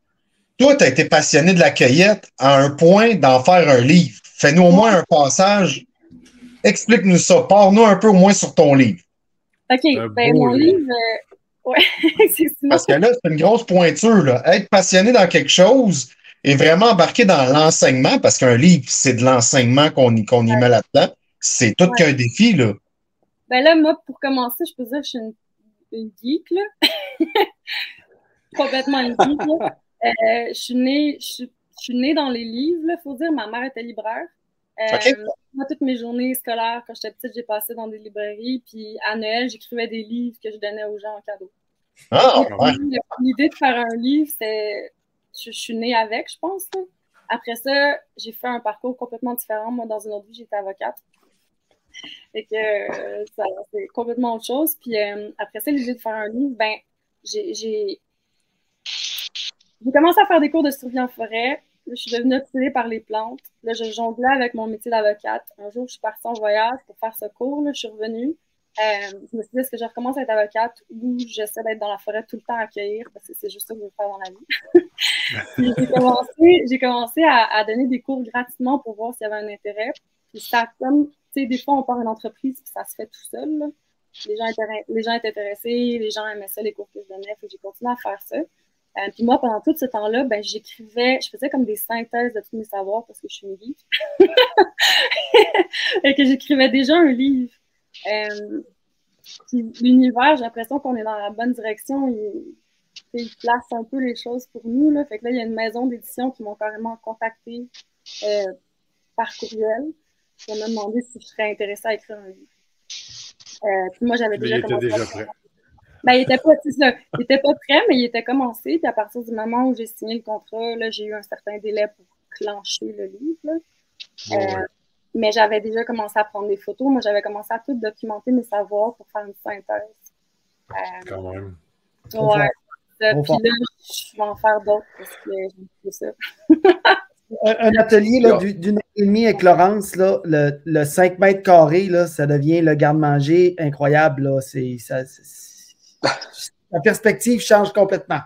Toi, tu as été passionné de la cueillette à un point d'en faire un livre. Fais-nous au moins un passage. Explique-nous ça. Parle-nous un peu au moins sur ton livre. OK. Mon livre... Parce que là, c'est une grosse pointure. Là. Être passionné dans quelque chose et vraiment embarquer dans l'enseignement, parce qu'un livre, c'est de l'enseignement qu'on y met là-dedans. C'est tout qu'un défi, là. Ben là, moi, pour commencer, je peux dire que je suis une geek, là. Complètement une geek, là. Je suis née dans les livres, il faut dire. Ma mère était libraire. Moi, toutes mes journées scolaires, quand j'étais petite, j'ai passé dans des librairies. Puis à Noël, j'écrivais des livres que je donnais aux gens en cadeau. L'idée de faire un livre, c'est... Je suis née avec, je pense. Là. Après ça, j'ai fait un parcours complètement différent. Moi, dans une autre vie, j'étais avocate. Fait que c'est complètement autre chose. Puis après ça, l'idée de faire un livre, ben, j'ai commencé à faire des cours de survie en forêt. Là, je suis devenue obsédée par les plantes. Là, je jonglais avec mon métier d'avocate. Un jour, je suis partie en voyage pour faire ce cours. Là, je suis revenue. Je me suis dit, est-ce que je recommence à être avocate ou j'essaie d'être dans la forêt tout le temps à cueillir parce que c'est juste ça que je veux faire dans la vie. Puis j'ai commencé à donner des cours gratuitement pour voir s'il y avait un intérêt. Puis ça, comme, tu sais, des fois, on part une entreprise puis ça se fait tout seul. Là. Les gens étaient intéressés, les gens aimaient ça, les cours que je donnais. Puis j'ai continué à faire ça. Puis moi, pendant tout ce temps-là, ben, j'écrivais, je faisais comme des synthèses de tous mes savoirs parce que je suis une geek. Et que j'écrivais déjà un livre. Puis l'univers, j'ai l'impression qu'on est dans la bonne direction. Il place un peu les choses pour nous. Là. Fait que là, il y a une maison d'édition qui m'ont carrément contacté par courriel pour me demander si je serais intéressée à écrire un livre. Puis moi, j'avais déjà commencé. Déjà prêt. Ben, il était pas prêt, mais il était commencé. Puis à partir du moment où j'ai signé le contrat, là, j'ai eu un certain délai pour clencher le livre. Là. Ouais. Mais j'avais déjà commencé à prendre des photos. Moi, j'avais commencé à tout documenter mes savoirs pour faire une synthèse. Quand même. Ouais. Puis là, je vais en faire d'autres parce que j'aime plus ça. Un atelier là, d'une heure et demie avec Laurence, là, le 5 mètres carrés, là, ça devient le garde-manger incroyable. Là. La perspective change complètement.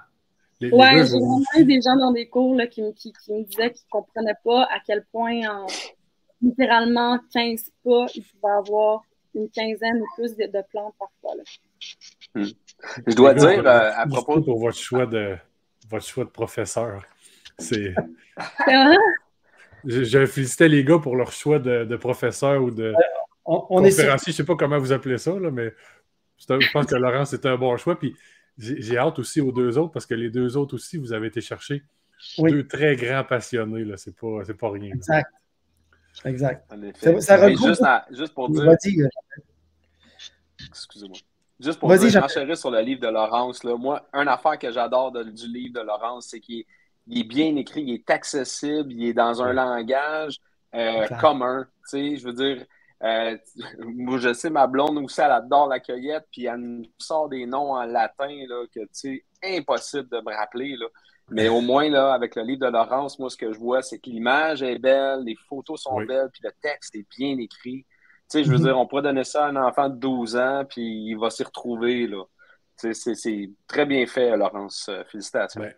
Ouais, j'ai vraiment eu des gens dans des cours là, qui me disaient qu'ils ne comprenaient pas à quel point en littéralement 15 pas, il pouvait avoir une quinzaine ou plus de plantes parfois. Là. Je dois dire, à propos... Pour votre choix de professeur, c'est... Je félicitais les gars pour leur choix de professeur ou de conférencier. Je ne sais pas comment vous appelez ça, là, mais je pense que Laurent, c'était un bon choix. Puis j'ai hâte aussi aux deux autres, parce que les deux autres aussi, vous avez été chercher deux très grands passionnés. Là. C'est pas rien. Exact. Là. Exact. Ça regroupe... juste pour dire... Excusez-moi. Juste pour dire, je m'enchéris sur le livre de Laurence. Là. Moi, une affaire que j'adore du livre de Laurence, c'est qu'il est bien écrit, il est accessible, il est dans un langage commun. Tu sais, je veux dire, moi, je sais, ma blonde aussi, elle adore la cueillette, puis elle nous sort des noms en latin là, que, tu sais, impossible de me rappeler. Là. Mais au moins, là, avec le livre de Laurence, moi, ce que je vois, c'est que l'image est belle, les photos sont belles, puis le texte est bien écrit. Tu sais, je veux dire, on pourrait donner ça à un enfant de 12 ans, puis il va s'y retrouver, là. C'est très bien fait, Laurence. Félicitations. Ouais.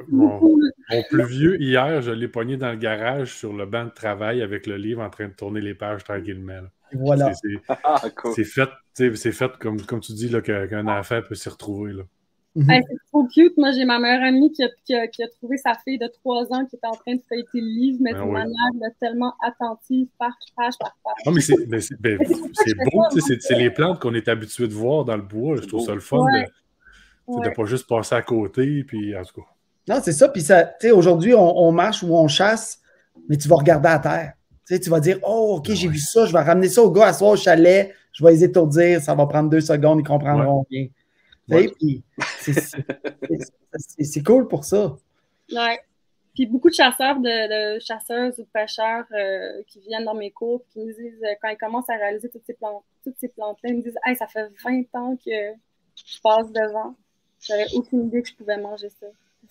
Mon plus vieux, hier, je l'ai pogné dans le garage sur le banc de travail avec le livre en train de tourner les pages tranquillement. Voilà. Cool. C'est fait comme tu dis, là, qu'un enfant peut s'y retrouver, là. C'est trop cute. Moi, j'ai ma meilleure amie qui a trouvé sa fille de 3 ans qui était en train de feuilleter le livre, mais d'une manière tellement attentive, page par page. Ah, mais c'est beau, c'est les plantes qu'on est habitué de voir dans le bois. Je trouve ça le fun de pas juste passer à côté, puis en tout cas. Non, c'est ça. Puis ça, tu sais, aujourd'hui, on marche ou on chasse, mais tu vas regarder à terre. Tu sais, tu vas dire, oh, OK, j'ai vu ça, je vais ramener ça au gars à soir au chalet, je vais les étourdir, ça va prendre 2 secondes, ils comprendront bien. Puis c'est cool pour ça. Ouais. Puis beaucoup de chasseurs, de chasseuses ou de pêcheurs qui viennent dans mes cours, qui me disent, quand ils commencent à réaliser toutes ces plantes-là, ils me disent, hey, ça fait 20 ans que je passe devant. J'avais aucune idée que je pouvais manger ça.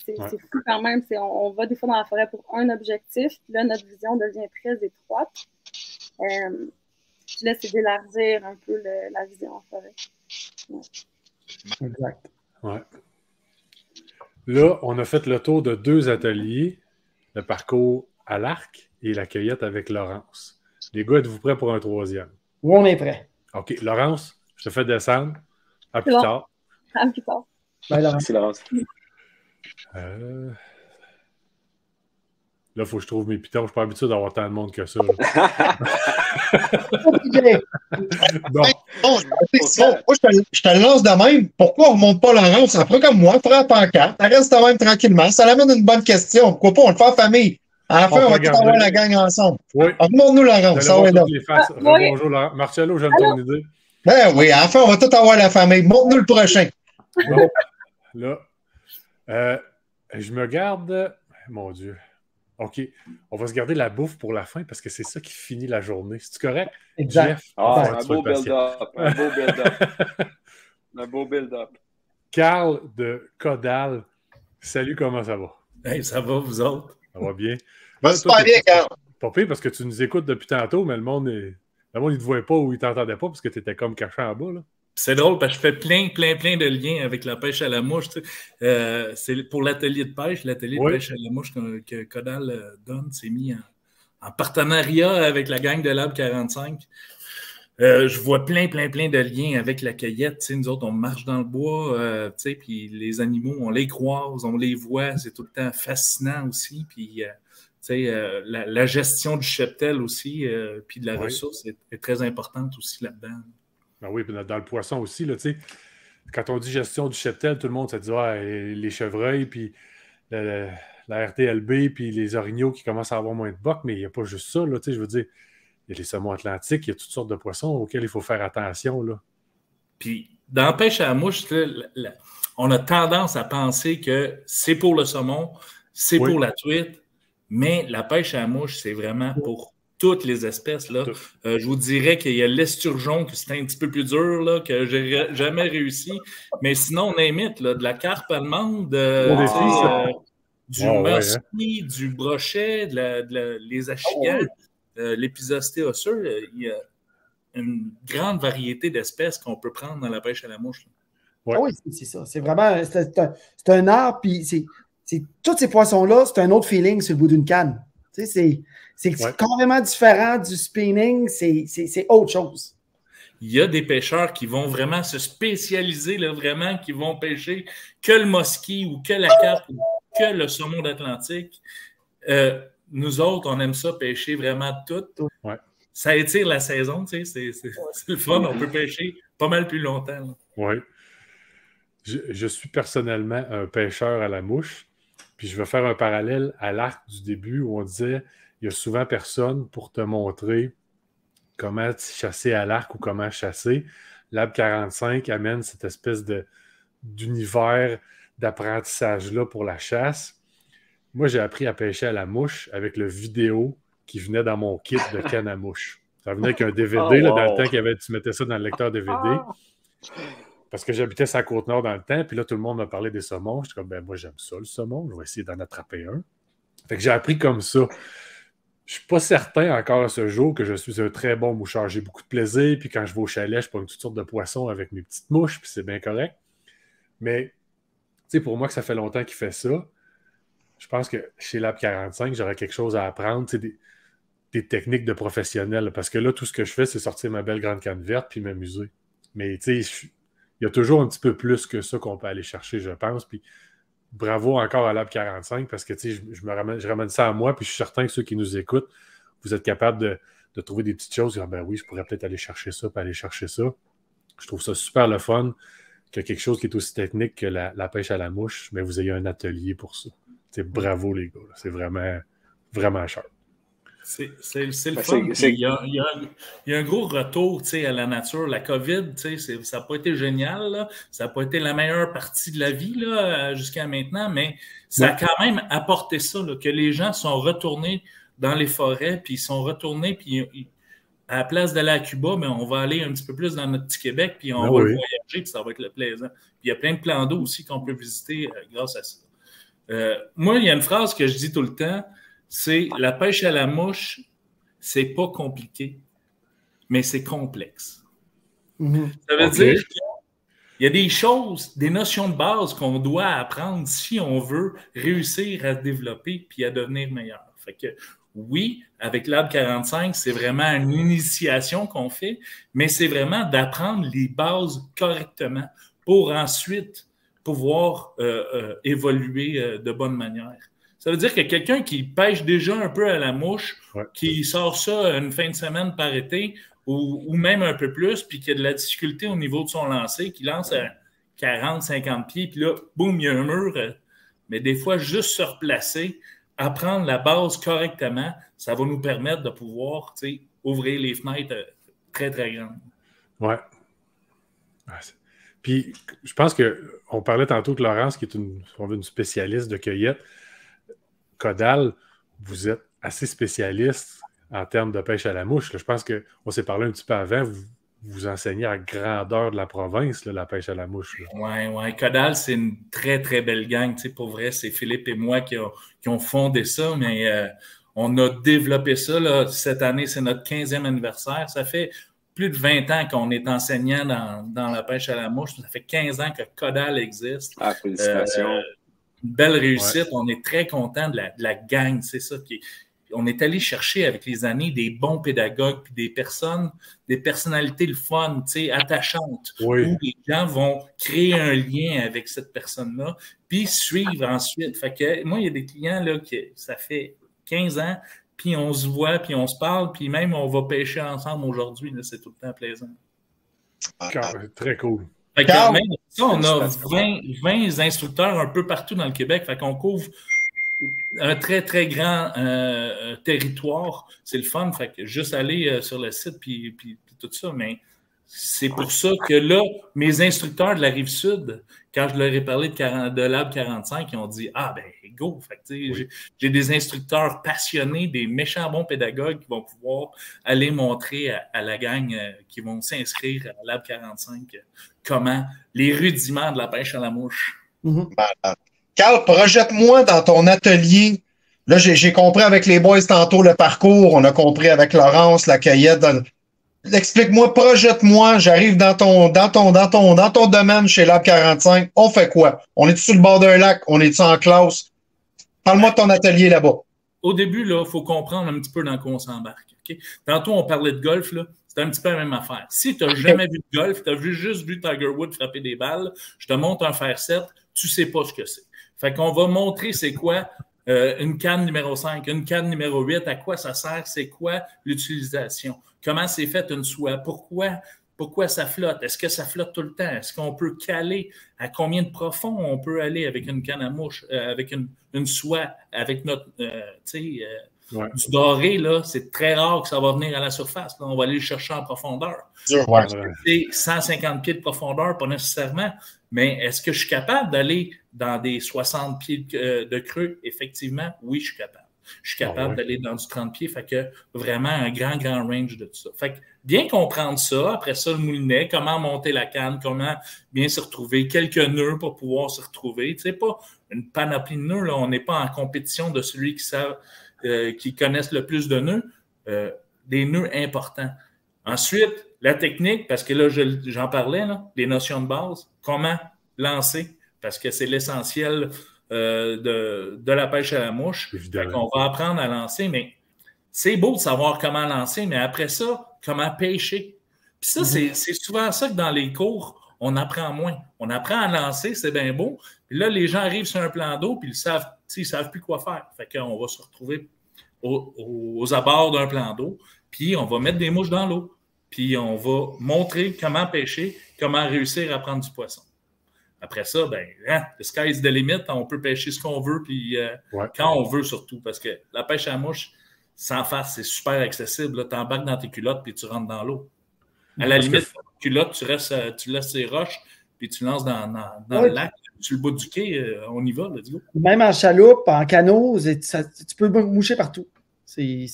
C'est fou quand même. On va des fois dans la forêt pour un objectif, puis là, notre vision devient très étroite. Puis là, c'est d'élargir un peu la vision en forêt. Ouais. Exact. Ouais. Là, on a fait le tour de 2 ateliers, le parcours à l'arc et la cueillette avec Laurence. Les gars, êtes-vous prêts pour un 3e? Oui, on est prêts. OK. Laurence, je te fais descendre. À plus tard. À plus tard. Bye, Laurence. Merci, Laurence. Là, il faut que je trouve mes pitons. Je ne suis pas habitué d'avoir tant de monde que ça. Bon, moi, je te le lance de même. Pourquoi on ne remonte pas Laurence? Ça fera comme moi, on fera la pancarte. Ça reste de même tranquillement. Ça l'amène une bonne question. Pourquoi pas? On le fait en famille. À la fin, on va tout avoir la gang ensemble. Oui. Remonte-nous Laurence. Ça va être là. Bonjour, Laurence. Marcello, j'aime ton idée. Ben oui, à la fin, on va tout avoir la famille. Montre-nous le prochain. Bon. Là, je me garde... Mon Dieu. OK. On va se garder la bouffe pour la fin parce que c'est ça qui finit la journée. C'est-tu correct? Exact. Jeff, un beau build-up. Un beau build-up. Carl de Codal. Salut, comment ça va? Hey, ça va, vous autres? Ça va bien. Super bien, Carl. Pas pire parce que tu nous écoutes depuis tantôt, mais le monde D'abord, ils ne te voyaient pas ou ils ne t'entendaient pas parce que tu étais comme caché en bas. Là. C'est drôle parce que je fais plein de liens avec la pêche à la mouche. C'est pour l'atelier de pêche. L'atelier de pêche à la mouche que Caudal donne, c'est mis en partenariat avec la gang de Lab 45. Je vois plein de liens avec la cueillette. Nous autres, on marche dans le bois, puis les animaux, on les croise, on les voit. C'est tout le temps fascinant aussi. Puis, la gestion du cheptel aussi, puis de la ressource est très importante aussi là-dedans. Ben oui, puis dans le poisson aussi, là, quand on dit gestion du cheptel, tout le monde se dit les chevreuils, puis la RTLB, puis les orignaux qui commencent à avoir moins de bocs, mais il n'y a pas juste ça. Là, je veux dire, il y a les saumons atlantiques, il y a toutes sortes de poissons auxquels il faut faire attention. Là. Puis, dans la pêche à la mouche, on a tendance à penser que c'est pour le saumon, c'est pour la truite, mais la pêche à la mouche, c'est vraiment pour toutes les espèces. Là. Je vous dirais qu'il y a l'esturgeon, que c'est un petit peu plus dur, là, que j'ai jamais réussi. Mais sinon, on imite de la carpe allemande, du musky, du brochet, les achigans, l'épisosté osseux. Il y a une grande variété d'espèces qu'on peut prendre dans la pêche à la mouche. Ouais. Oui, c'est ça. C'est vraiment c'est un art, puis tous ces poissons-là, c'est un autre feeling sur le bout d'une canne. C'est carrément différent du spinning, c'est autre chose. Il y a des pêcheurs qui vont vraiment se spécialiser, là, vraiment, qui vont pêcher que le musky ou que la carpe ou que le saumon d'Atlantique. Nous autres, on aime ça pêcher vraiment tout. Ouais. Ça étire la saison, c'est le fun. On peut pêcher pas mal plus longtemps. Oui. Je suis personnellement un pêcheur à la mouche. Puis je vais faire un parallèle à l'arc du début où on disait il y a souvent personne pour te montrer comment chasser à l'arc ou comment chasser. Lab 45 amène cette espèce d'univers d'apprentissage-là pour la chasse. Moi, j'ai appris à pêcher à la mouche avec le vidéo qui venait dans mon kit de canne à mouche. Ça venait avec un DVD là, dans le temps tu mettais ça dans le lecteur DVD. Parce que j'habitais sur la Côte-Nord dans le temps, puis là, tout le monde m'a parlé des saumons. J'étais comme, moi, j'aime ça, le saumon. Je vais essayer d'en attraper un. Fait que j'ai appris comme ça. Je suis pas certain encore à ce jour que je suis un très bon moucheur. J'ai beaucoup de plaisir, puis quand je vais au chalet, je pogne toutes sortes de poissons avec mes petites mouches, puis c'est bien correct. Mais, tu sais, pour moi, que ça fait longtemps qu'il fait ça, je pense que chez Lab 45, j'aurais quelque chose à apprendre, tu sais, des techniques de professionnels. Parce que là, tout ce que je fais, c'est sortir ma belle grande canne verte puis m'amuser. Mais, tu sais, il y a toujours un petit peu plus que ça qu'on peut aller chercher, je pense. Puis bravo encore à Lab 45 parce que je ramène ça à moi. Puis je suis certain que ceux qui nous écoutent, vous êtes capables de trouver des petites choses. Ben oui, je pourrais peut-être aller chercher ça, puis aller chercher ça. Je trouve ça super le fun que quelque chose qui est aussi technique que la pêche à la mouche, mais vous ayez un atelier pour ça. Bravo les gars. C'est vraiment, vraiment cher. C'est le fun. Il y a un gros retour à la nature. La COVID, ça n'a pas été génial. Là. Ça n'a pas été la meilleure partie de la vie là, jusqu'à maintenant, mais ça a quand même apporté ça, là, que les gens sont retournés dans les forêts, puis ils sont retournés, puis à la place d'aller à Cuba, mais on va aller un petit peu plus dans notre petit Québec, puis on va voyager, puis ça va être le plaisant. Puis il y a plein de plans d'eau aussi qu'on peut visiter grâce à ça. Moi, il y a une phrase que je dis tout le temps, c'est la pêche à la mouche, c'est pas compliqué, mais c'est complexe. Ça veut dire qu'il y a des choses, des notions de base qu'on doit apprendre si on veut réussir à se développer puis à devenir meilleur. Fait que oui, avec Lab 45, c'est vraiment une initiation qu'on fait, mais c'est vraiment d'apprendre les bases correctement pour ensuite pouvoir évoluer de bonne manière. Ça veut dire que quelqu'un qui pêche déjà un peu à la mouche, qui sort ça une fin de semaine par été, ou même un peu plus, puis qui a de la difficulté au niveau de son lancer, qui lance à 40, 50 pieds, puis là, boum, il y a un mur. Mais des fois, juste se replacer, apprendre la base correctement, ça va nous permettre de pouvoir ouvrir les fenêtres très, très grandes. Ouais. Puis, je pense qu'on parlait tantôt de Laurence, qui est une spécialiste de cueillette. Caudal, vous êtes assez spécialiste en termes de pêche à la mouche. Là. Je pense qu'on s'est parlé un petit peu avant. Vous enseignez à grandeur de la province, là, la pêche à la mouche. Oui. Caudal, c'est une très, très belle gang. Pour vrai, c'est Philippe et moi qui ont fondé ça, mais On a développé ça. Là. Cette année, c'est notre 15e anniversaire. Ça fait plus de 20 ans qu'on est enseignant dans la pêche à la mouche. Ça fait 15 ans que Caudal existe. Ah, félicitations. Une belle réussite. Ouais. On est très content de la gang. C'est ça qui est... On est allé chercher avec les années des bons pédagogues puis des personnalités le fun, attachantes, oui. où les gens vont créer un lien avec cette personne-là, puis suivre ensuite. Fait que moi, il y a des clients là que ça fait 15 ans, puis on se voit, puis on se parle, puis même on va pêcher ensemble aujourd'hui. Là, c'est tout le temps plaisant. Très cool. Fait que même ça, on a 20 instructeurs un peu partout dans le Québec. Fait qu'on couvre un très, très grand territoire. C'est le fun. Fait que juste aller sur le site puis tout ça. Mais c'est pour ça que là, mes instructeurs de la Rive-Sud, quand je leur ai parlé de Lab 45, ils ont dit « Ah, ben, go! » Fait que, oui. J'ai des instructeurs passionnés, des méchants bons pédagogues qui vont pouvoir aller montrer à la gang qui vont s'inscrire à Lab 45 comment les rudiments de la pêche à la mouche. Carl, projette-moi dans ton atelier. Là, j'ai compris avec les boys tantôt le parcours. On a compris avec Laurence, la cueillette. Explique-moi, projette-moi. J'arrive dans ton domaine chez Lab 45. On fait quoi? On est-tu sur le bord d'un lac? On est-tu en classe? Parle-moi de ton atelier là-bas. Au début, il faut comprendre un petit peu dans quoi on s'embarque. Okay? Tantôt, on parlait de golf. Là. C'est un petit peu la même affaire. Si tu n'as jamais vu de golf, tu as juste vu Tiger Woods frapper des balles, je te montre un fer 7, tu ne sais pas ce que c'est. Fait qu'on va montrer c'est quoi une canne numéro 5, une canne numéro 8, à quoi ça sert, c'est quoi l'utilisation, comment c'est fait une soie, pourquoi ça flotte, est-ce que ça flotte tout le temps, est-ce qu'on peut caler, à combien de profond on peut aller avec une canne à mouche, avec une soie, avec notre, du doré, là, c'est très rare que ça va venir à la surface, là, on va aller le chercher en profondeur. Ouais. C'est 150 pieds de profondeur, pas nécessairement, mais est-ce que je suis capable d'aller dans des 60 pieds de creux? Effectivement, oui, je suis capable. Je suis capable d'aller dans du 30 pieds, fait que vraiment un grand range de tout ça. Fait que bien comprendre ça, après ça, le moulinet, comment monter la canne, comment bien se retrouver, quelques nœuds pour pouvoir se retrouver. Tu sais, pas une panoplie de nœuds, là, on n'est pas en compétition de celui qui connaissent le plus de nœuds, des nœuds importants. Ensuite, la technique, parce que là, j'en parlais, là, les notions de base, comment lancer, parce que c'est l'essentiel de la pêche à la mouche. On va apprendre à lancer, mais c'est beau de savoir comment lancer, mais après ça, comment pêcher. Puis ça, c'est souvent ça que dans les cours, on apprend moins. On apprend à lancer, c'est bien beau. Puis là, les gens arrivent sur un plan d'eau, puis ils savent plus quoi faire. Fait qu'on va se retrouver aux abords d'un plan d'eau, puis on va mettre des mouches dans l'eau. Puis on va montrer comment pêcher, comment réussir à prendre du poisson. Après ça, the sky is the limit. On peut pêcher ce qu'on veut, puis quand on veut surtout, parce que la pêche à la mouche, sans face, c'est super accessible. Tu embarques dans tes culottes, puis tu rentres dans l'eau. À la limite, culotte, tu laisses ces roches, puis tu lances dans le lac, sur le bout du quai, on y va, let's go. Même en chaloupe, en canot, tu peux moucher partout. C'est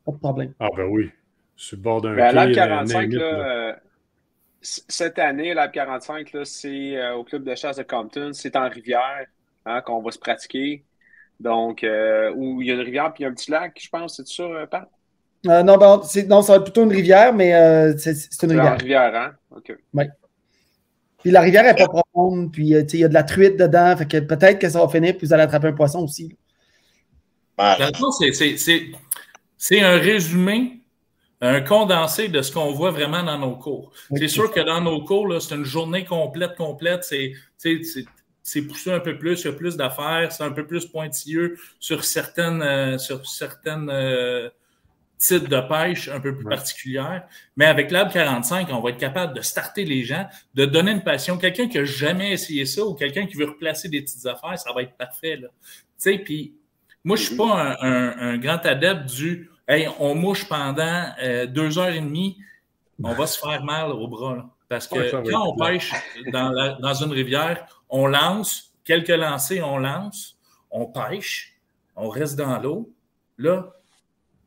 pas de problème. Ah ben oui. Sur le bord d'un quai. Lab 45, cette année, Lab 45, là, c'est au club de chasse de Compton. C'est en rivière qu'on va se pratiquer. Donc, où il y a une rivière puis il y a un petit lac, je pense. C'est ça, Pat? Non, ça va être plutôt une rivière, mais c'est une rivière. C'est une rivière, hein? OK. Oui. Puis la rivière n'est pas profonde, puis il y a de la truite dedans, fait que peut-être que ça va finir, puis vous allez attraper un poisson aussi. Dans le fond, c'est un résumé, un condensé de ce qu'on voit vraiment dans nos cours. Okay. C'est sûr que dans nos cours, là, c'est une journée complète. C'est poussé un peu plus, il y a plus d'affaires, c'est un peu plus pointilleux sur certaines types de pêche un peu plus particulières. Mais avec Lab 45, on va être capable de starter les gens, de donner une passion. Quelqu'un qui n'a jamais essayé ça ou quelqu'un qui veut replacer des petites affaires, ça va être parfait. Tu sais, puis moi, je ne suis pas un grand adepte du « Hey, on mouche pendant 2h30, on va se faire mal au bras. » Là. Parce que quand on pêche dans une rivière, on lance, quelques lancers, on lance, on pêche, on reste dans l'eau. Là,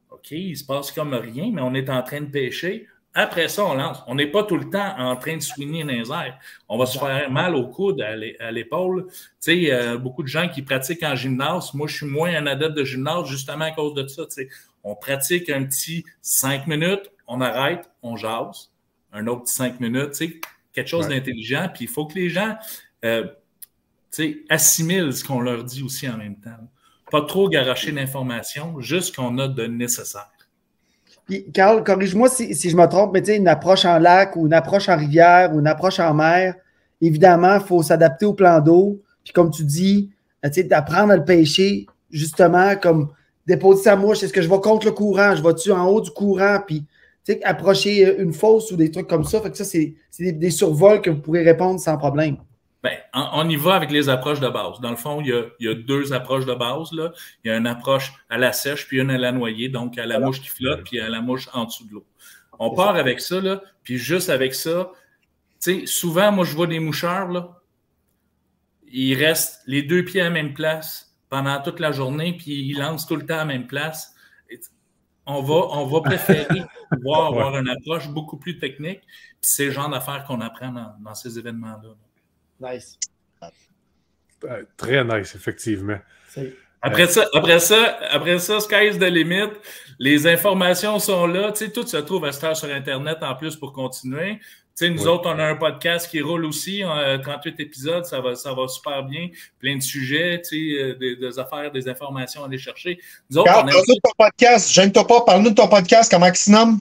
OK, il se passe comme rien, mais on est en train de pêcher. Après ça, on lance. On n'est pas tout le temps en train de swinguer dans les airs. On va se faire mal au coude, à l'épaule. Tu sais, beaucoup de gens qui pratiquent en gymnase. Moi, je suis moins un adepte de gymnase justement à cause de ça. Tu sais. On pratique un petit 5 minutes, on arrête, on jase. Un autre petit 5 minutes, tu sais, quelque chose d'intelligent. Puis il faut que les gens assimilent ce qu'on leur dit aussi en même temps. Pas trop garocher d'informations, juste qu'on a de nécessaire. Puis, Carl, corrige-moi si je me trompe, mais tu sais, une approche en lac ou une approche en rivière ou une approche en mer, évidemment, il faut s'adapter au plan d'eau. Puis comme tu dis, tu sais, d'apprendre à le pêcher, justement, comme déposer sa mouche, est-ce que je vais contre le courant, je vais-tu en haut du courant, puis tu sais, approcher une fosse ou des trucs comme ça. Fait que ça, c'est des survols que vous pourrez répondre sans problème. Bien, on y va avec les approches de base. Dans le fond, il y a 2 approches de base. Là. Il y a une approche à la sèche, puis une à la noyée, donc à la mouche qui flotte, puis à la mouche en dessous de l'eau. On part avec ça, là, puis juste avec ça, tu sais, souvent, moi, je vois des moucheurs, là, ils restent les 2 pieds à la même place pendant toute la journée, puis ils lancent tout le temps à la même place. On va préférer pouvoir avoir une approche beaucoup plus technique, puis c'est le genre d'affaires qu'on apprend dans ces événements-là. Nice. Très nice, effectivement. Après ça, sky's the limit. Les informations sont là. Tu sais, tout se trouve à cette heure sur Internet en plus pour continuer. Tu sais, nous autres, on a un podcast qui roule aussi, 38 épisodes, ça va super bien. Plein de sujets, tu sais, des affaires, des informations à aller chercher. Nous autres, parle-nous de ton podcast. Gêne-toi pas, parle-nous de ton podcast, comment il se nomme?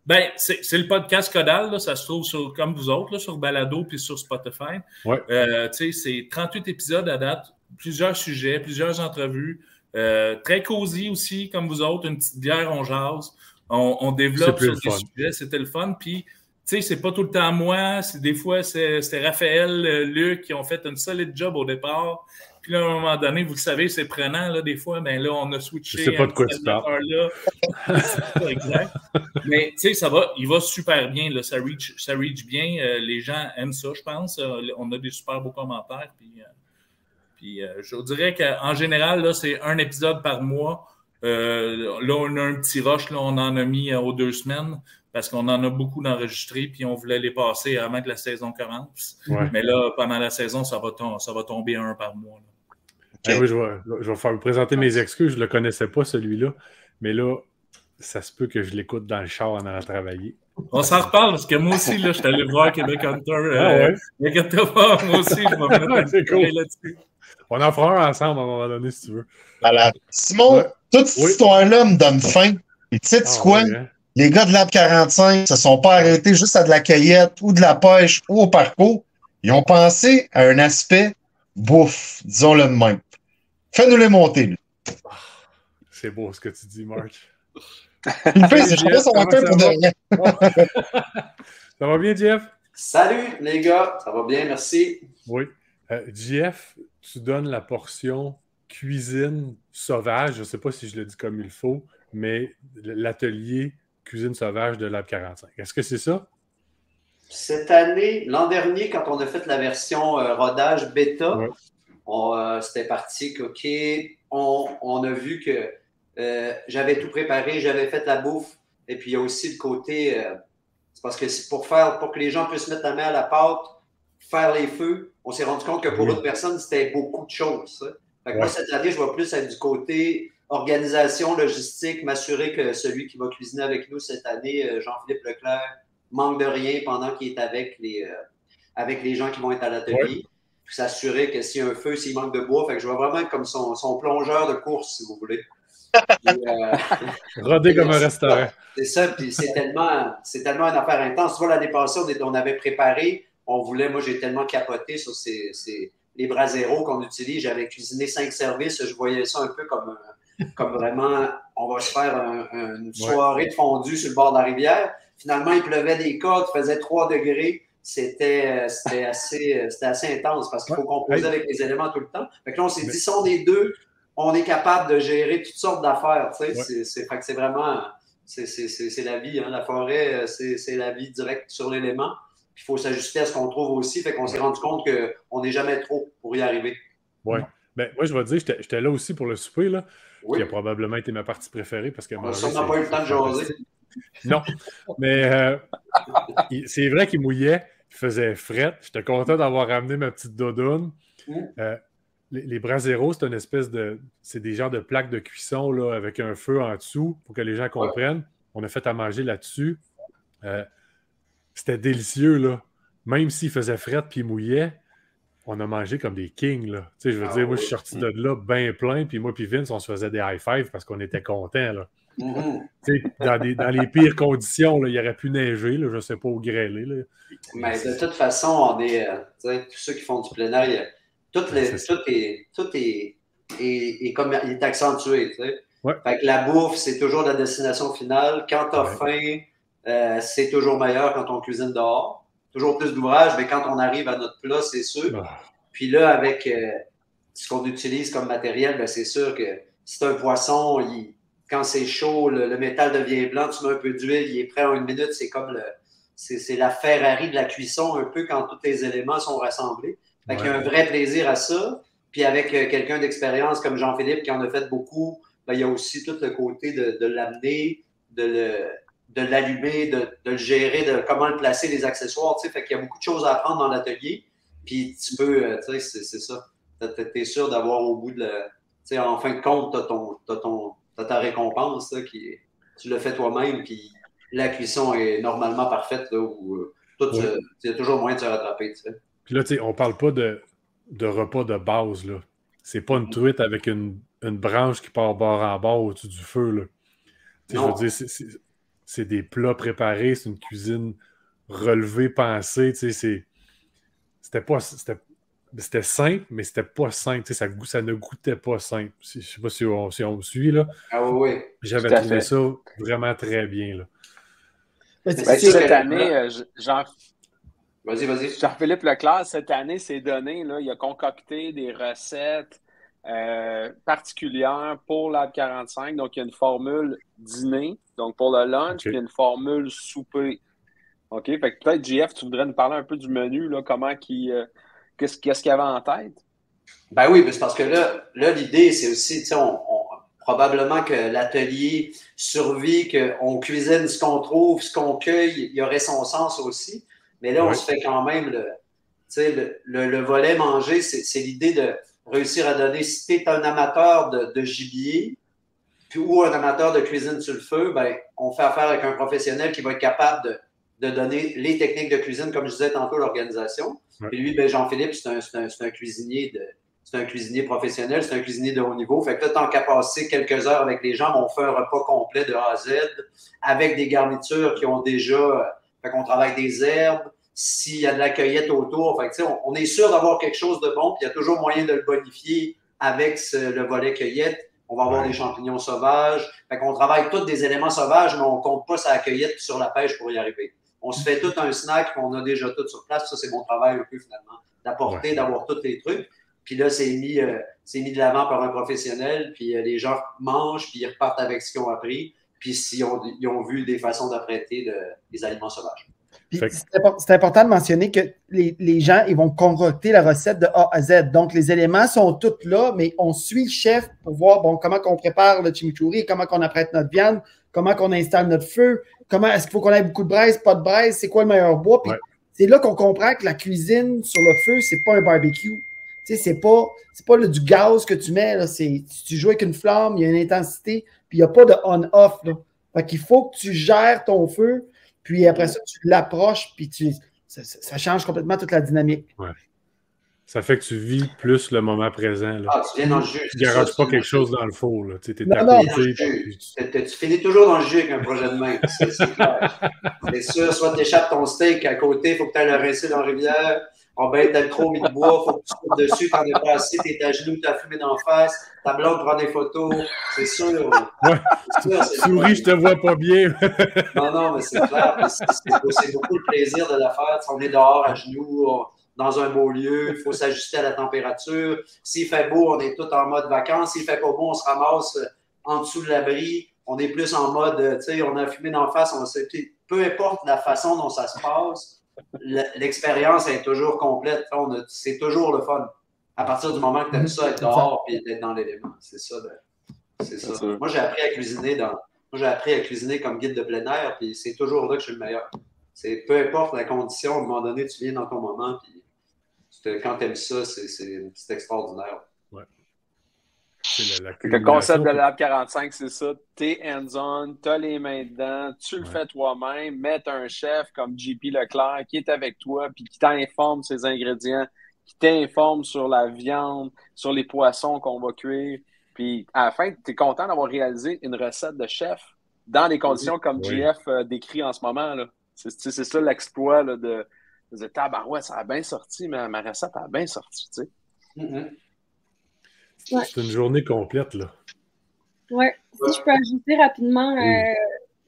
Ben, c'est le podcast Codal, là, ça se trouve sur, comme vous autres, là, sur Balado puis sur Spotify. Ouais. Tu sais, c'est 38 épisodes à date, plusieurs sujets, plusieurs entrevues, très cosy aussi, comme vous autres, une petite bière, on jase, on développe sur des sujets, c'était le fun, puis tu sais, c'est pas tout le temps moi, des fois c'est Raphaël, Luc qui ont fait une solide job au départ. Puis là, à un moment donné, vous le savez, c'est prenant, là, des fois, ben là, on a switché. Je sais pas de quoi tu parles. C'est pas exact. Mais, tu sais, il va super bien, là, ça reach bien. Les gens aiment ça, je pense. On a des super beaux commentaires. Puis je vous dirais qu'en général, là, c'est un épisode par mois. Là, on a un petit rush, là, on en a mis aux 2 semaines parce qu'on en a beaucoup d'enregistrés, puis on voulait les passer avant que la saison commence. Ouais. Mais là, pendant la saison, ça va tomber un par mois. Là. Okay. Oui, je vais vous présenter mes excuses. Je ne le connaissais pas, celui-là. Mais là, ça se peut que je l'écoute dans le char en allant travailler. On s'en reparle, parce que moi aussi, là, je suis allé voir Québec Hunter. Moi aussi, je vais me mettre cool. Là-dessus. On en fera un ensemble à un moment donné, si tu veux. Voilà. Simon, toute cette histoire-là me donne faim. Et tu sais quoi? Ouais, hein? Les gars de Lab 45 ne se sont pas arrêtés juste à de la cueillette ou de la pêche ou au parcours. Ils ont pensé à un aspect bouffe, disons-le de même. Fais-nous les monter, lui. C'est beau ce que tu dis, Marc. Il fait ses choses sont un peu pour de rien. Ça va bien, Jeff? Salut, les gars. Ça va bien, merci. Oui. Jeff, tu donnes la portion cuisine sauvage. Je ne sais pas si je le dis comme il faut, mais l'atelier cuisine sauvage de Lab 45. Est-ce que c'est ça? Cette année, l'an dernier, quand on a fait la version rodage bêta, c'était parti OK, on a vu que j'avais tout préparé, j'avais fait la bouffe. Et puis, il y a aussi le côté, c'est parce que pour que les gens puissent mettre la main à la pâte, faire les feux, on s'est rendu compte que pour l'autre personne, c'était beaucoup de choses. Fait que moi, cette année, je vois plus être du côté organisation, logistique, m'assurer que celui qui va cuisiner avec nous cette année, Jean-Philippe Leclerc, manque de rien pendant qu'il est avec les gens qui vont être à l'atelier. Puis s'assurer que s'il y a un feu, s'il manque de bois, fait que je vois vraiment être comme son plongeur de course, si vous voulez. Rodé comme un restaurant. C'est ça, puis c'est tellement une affaire intense. Tu vois, l'année passée, on avait préparé, moi j'ai tellement capoté sur les braseros qu'on utilise. J'avais cuisiné 5 services, je voyais ça un peu comme vraiment, on va se faire une soirée de fondue sur le bord de la rivière. Finalement, il pleuvait des côtes, il faisait 3 degrés. C'était assez intense parce qu'il faut composer avec les éléments tout le temps. Fait que là, on s'est dit, si on est 2, on est capable de gérer toutes sortes d'affaires. Fait que c'est vraiment, c'est la vie. Hein. La forêt, c'est la vie directe sur l'élément. Il faut s'ajuster à ce qu'on trouve aussi. Fait qu'on s'est rendu compte qu'on n'est jamais trop pour y arriver. Oui. Ben, moi, je vais te dire, j'étais là aussi pour le souper, là, qui a probablement été ma partie préférée parce que on n'a pas eu le temps de jaser. Non, mais c'est vrai qu'il mouillait, il faisait fret. J'étais content d'avoir ramené ma petite doudoune. Les braseros, c'est une espèce de... C'est des genres de plaques de cuisson là, avec un feu en dessous pour que les gens comprennent. On a fait à manger là-dessus. C'était délicieux, là. Même s'il faisait fret puis il mouillait, on a mangé comme des kings, là. Tu sais, je veux dire, moi, je suis sorti de là bien plein, puis moi puis Vince, on se faisait des high-fives parce qu'on était contents, là. Tu sais, dans les pires conditions, là, il aurait pu neiger, là, je ne sais pas où grêler, là. Mais de toute façon, on est... tous ceux qui font du plein air, tout est accentué, tu sais. Fait que la bouffe, c'est toujours la destination finale. Quand tu as faim, c'est toujours meilleur quand on cuisine dehors. Toujours plus d'ouvrage, mais quand on arrive à notre plat, c'est sûr. Puis là, avec ce qu'on utilise comme matériel, ben, c'est sûr que si tu as un poisson, quand c'est chaud, le métal devient blanc, tu mets un peu d'huile, il est prêt en 1 minute. C'est comme c'est la Ferrari de la cuisson, un peu quand tous les éléments sont rassemblés. Fait qu'il y a un vrai plaisir à ça. Puis avec quelqu'un d'expérience comme Jean-Philippe qui en a fait beaucoup, ben, il y a aussi tout le côté de l'amener, de l'allumer, de le gérer, de comment le placer, les accessoires. Tu sais, fait qu'il y a beaucoup de choses à apprendre dans l'atelier. Puis tu peux, tu sais, c'est ça. Tu es sûr d'avoir au bout de tu sais, en fin de compte, t'as ta récompense, là, tu le fais toi-même, puis la cuisson est normalement parfaite, là, où il y a toujours moyen de se rattraper, tu sais. Puis là, tu sais, on parle pas de repas de base, là. C'est pas une truite avec une branche qui part bord en bord au-dessus du feu, là. Tu sais, je veux dire, c'est des plats préparés, c'est une cuisine relevée, pensée, tu sais, c'était simple, mais c'était pas simple, tu sais, ça ne goûtait pas simple. Je sais pas si on me suit, là. Ah oui. J'avais trouvé ça vraiment très bien, là. Cette année, Vas-y. Jean-Philippe Leclerc, cette année, c'est donné, là, il a concocté des recettes particulières pour l'Ab 45. Donc, il y a une formule dîner, donc pour le lunch, puis il y a une formule souper. OK? Fait que peut-être, JF, tu voudrais nous parler un peu du menu, là, qu'est-ce qu'il y avait en tête? Ben oui, parce que là l'idée, c'est aussi, tu sais, probablement que l'atelier survit, qu'on cuisine ce qu'on trouve, ce qu'on cueille, il y aurait son sens aussi. Mais là, on se fait quand même le volet manger, c'est l'idée de réussir à donner, si tu es un amateur de gibier ou un amateur de cuisine sur le feu, ben, on fait affaire avec un professionnel qui va être capable de donner les techniques de cuisine, comme je disais tantôt, l'organisation. Puis lui, ben, Jean-Philippe, c'est un cuisinier c'est un cuisinier professionnel, c'est un cuisinier de haut niveau. Fait que là, tant qu'à passer quelques heures avec les gens, on fait un repas complet de A à Z avec des garnitures qui ont déjà... Fait qu'on travaille des herbes, s'il y a de la cueillette autour. Fait que, on est sûr d'avoir quelque chose de bon, puis il y a toujours moyen de le bonifier avec le volet cueillette. On va avoir des champignons sauvages. Fait qu'on travaille tous des éléments sauvages, mais on ne compte pas sur la cueillette et sur la pêche pour y arriver. On se fait tout un snack, on a déjà tout sur place. Ça, c'est mon travail un peu finalement, d'apporter, d'avoir tous les trucs. Puis là, c'est mis de l'avant par un professionnel, puis les gens mangent, puis ils repartent avec ce qu'ils ont appris, puis ils ont vu des façons d'apprêter des aliments sauvages. C'est important de mentionner que les gens, ils vont concocter la recette de A à Z. Donc, les éléments sont tous là, mais on suit le chef pour voir comment on prépare le chimichurri, comment on apprête notre viande, comment on installe notre feu, est-ce qu'il faut qu'on ait beaucoup de braise, pas de braise, c'est quoi le meilleur bois. Puis c'est là qu'on comprend que la cuisine sur le feu, c'est pas un barbecue. Tu sais, c'est pas du gaz que tu mets. Là. Tu joues avec une flamme, il y a une intensité, puis il n'y a pas de on-off. Fait qu'il faut que tu gères ton feu, puis après ça, tu l'approches, puis ça change complètement toute la dynamique. Ouais. Ça fait que tu vis plus le moment présent. Là. Ah, tu viens dans le jus. Tu ne garages pas quelque chose dans le four. Là. Tu finis toujours dans le jus avec un projet de main. C'est clair. C'est sûr, soit tu échappes ton steak à côté, il faut que tu ailles le rincer dans la rivière. Oh ben, t'as trop mis de bois, faut que tu coupes dessus, t'en es pas assez, t'es à genoux, t'as fumé d'en face, ta blonde prend des photos, c'est sûr. Souris, je te vois pas bien. Non, mais c'est clair. C'est beaucoup le plaisir de la faire. On est dehors à genoux, dans un beau lieu, il faut s'ajuster à la température. S'il fait beau, on est tous en mode vacances. S'il fait pas beau, on se ramasse en dessous de l'abri. On est plus en mode, tu sais, on a fumé d'en face, peu importe la façon dont ça se passe. L'expérience est toujours complète. C'est toujours le fun. À partir du moment que tu aimes ça, être dehors et être dans l'élément. C'est ça. Moi, j'ai appris à cuisiner Moi, j'ai appris à cuisiner comme guide de plein air, puis c'est toujours là que je suis le meilleur. Peu importe la condition, à un moment donné, tu viens dans ton moment, puis quand tu aimes ça, c'est extraordinaire. Ouais. Le concept de Lab 45, c'est ça. T'es hands-on, t'as les mains dedans, tu le fais toi-même, mets un chef comme JP Leclerc qui est avec toi, puis qui t'informe ses ingrédients, qui t'informe sur la viande, sur les poissons qu'on va cuire. Puis à la fin, tu es content d'avoir réalisé une recette de chef dans des conditions comme JF décrit en ce moment. C'est ça l'exploit là, de tabarouette, ça a bien sorti, ma recette a bien sorti. Tu sais. C'est une journée complète, là. Oui. Si je peux ajouter rapidement,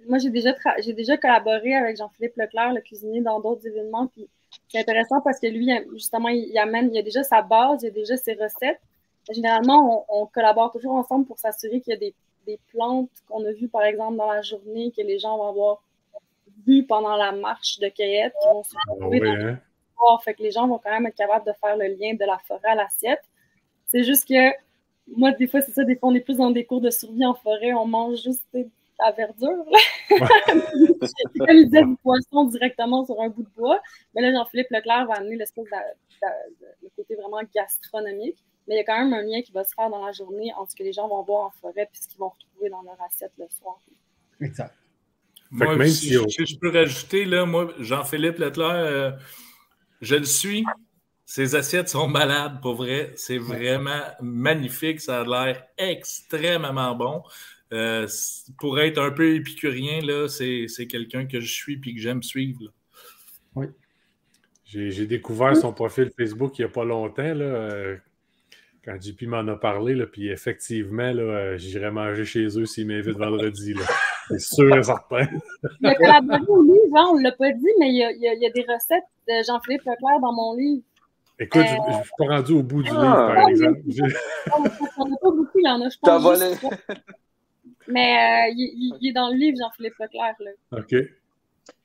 moi, j'ai déjà collaboré avec Jean-Philippe Leclerc, le cuisinier, dans d'autres événements. Puis c'est intéressant parce que lui, justement, il a déjà sa base, il a déjà ses recettes. Généralement, on collabore toujours ensemble pour s'assurer qu'il y a des plantes qu'on a vues, par exemple, dans la journée, que les gens vont avoir vues pendant la marche de cueillette, qui vont se retrouver dans le sport. Fait que les gens vont quand même être capables de faire le lien de la forêt à l'assiette. C'est juste que moi, des fois, c'est ça, des fois, on est plus dans des cours de survie en forêt, on mange juste la verdure. C'est comme il disait, du poisson directement sur un bout de bois. Mais là, Jean-Philippe Leclerc va amener l'espèce le côté vraiment gastronomique. Mais il y a quand même un lien qui va se faire dans la journée entre ce que les gens vont boire en forêt et ce qu'ils vont retrouver dans leur assiette le soir. Exact. Moi, même si je peux rajouter, là, moi, Jean-Philippe Leclerc, je le suis. Ses assiettes sont malades, pour vrai. C'est vraiment magnifique. Ça a l'air extrêmement bon. Pour être un peu épicurien, là, c'est quelqu'un que je suis et que j'aime suivre. Là. Oui. J'ai découvert son profil Facebook il n'y a pas longtemps, là, quand JP m'en a parlé. Là, puis effectivement, j'irai manger chez eux s'ils m'invitent vendredi. Là. C'est sûr et certain. Il a collaboré au livre, hein, on ne l'a pas dit, mais il y a des recettes de Jean-Philippe Leclerc dans mon livre. Écoute, je ne suis pas rendu au bout du livre, par exemple. Il n'y en a pas beaucoup, il y en a, je pense. Volé. Mais il est dans le livre, Jean-Philippe Leclerc. Là. OK.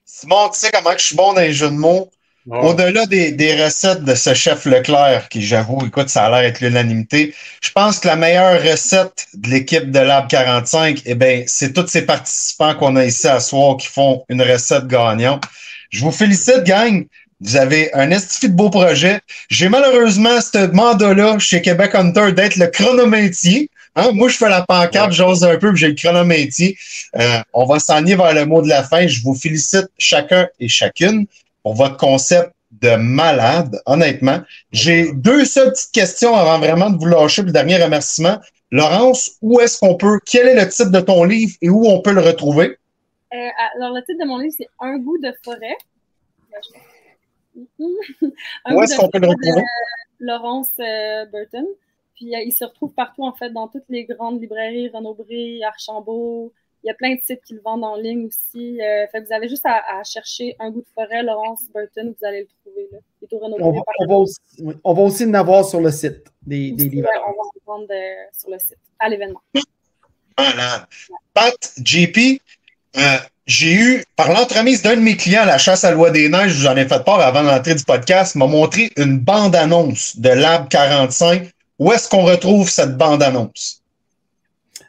Simon, tu sais comment je suis bon dans les jeux de mots? Oh. Au-delà des recettes de ce chef Leclerc, qui, j'avoue, écoute, ça a l'air d'être l'unanimité, je pense que la meilleure recette de l'équipe de Lab 45, eh bien, c'est tous ces participants qu'on a ici à soir qui font une recette gagnante. Je vous félicite, gang. Vous avez un estifi de beau projet. J'ai malheureusement ce mandat-là chez Québec Hunter d'être le chronométier. Hein? Moi, je fais la pancarte, j'ose un peu, puis j'ai le chronométier. On va s'enligner vers le mot de la fin. Je vous félicite chacun et chacune pour votre concept de malade, honnêtement. J'ai deux seules petites questions avant vraiment de vous lâcher pour le dernier remerciement. Laurence, où est-ce qu'on peut, quel est le titre de ton livre et où on peut le retrouver? Alors, le titre de mon livre, c'est Un goût de forêt. Où est-ce qu'on peut le retrouver? Laurence Burton. Puis il se retrouve partout, en fait, dans toutes les grandes librairies, Renaud-Bré, Archambault. Il y a plein de sites qui le vendent en ligne aussi. Fait que vous avez juste à chercher Un goût de forêt, Laurence Burton, vous allez le trouver. Là. Il est au Renaud-Bré. On va aussi en avoir sur le site des livres. On va en vendre sur le site, à l'événement. Malade. Pat, JP, j'ai eu, par l'entremise d'un de mes clients, la chasse à Loi des Neiges, j'en ai fait part avant l'entrée du podcast, m'a montré une bande-annonce de Lab 45. Où est-ce qu'on retrouve cette bande-annonce?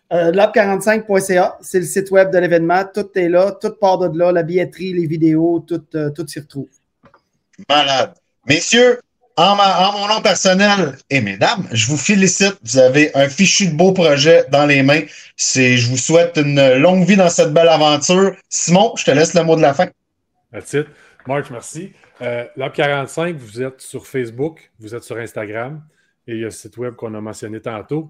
Lab45.ca, c'est le site web de l'événement. Tout est là, tout part de là, la billetterie, les vidéos, tout s'y retrouve. Malade. Messieurs, en mon nom personnel et mesdames, je vous félicite. Vous avez un fichu de beau projet dans les mains. Je vous souhaite une longue vie dans cette belle aventure. Simon, je te laisse le mot de la fin. That's it. Marc, merci. Lab 45, vous êtes sur Facebook, vous êtes sur Instagram et il y a le site web qu'on a mentionné tantôt.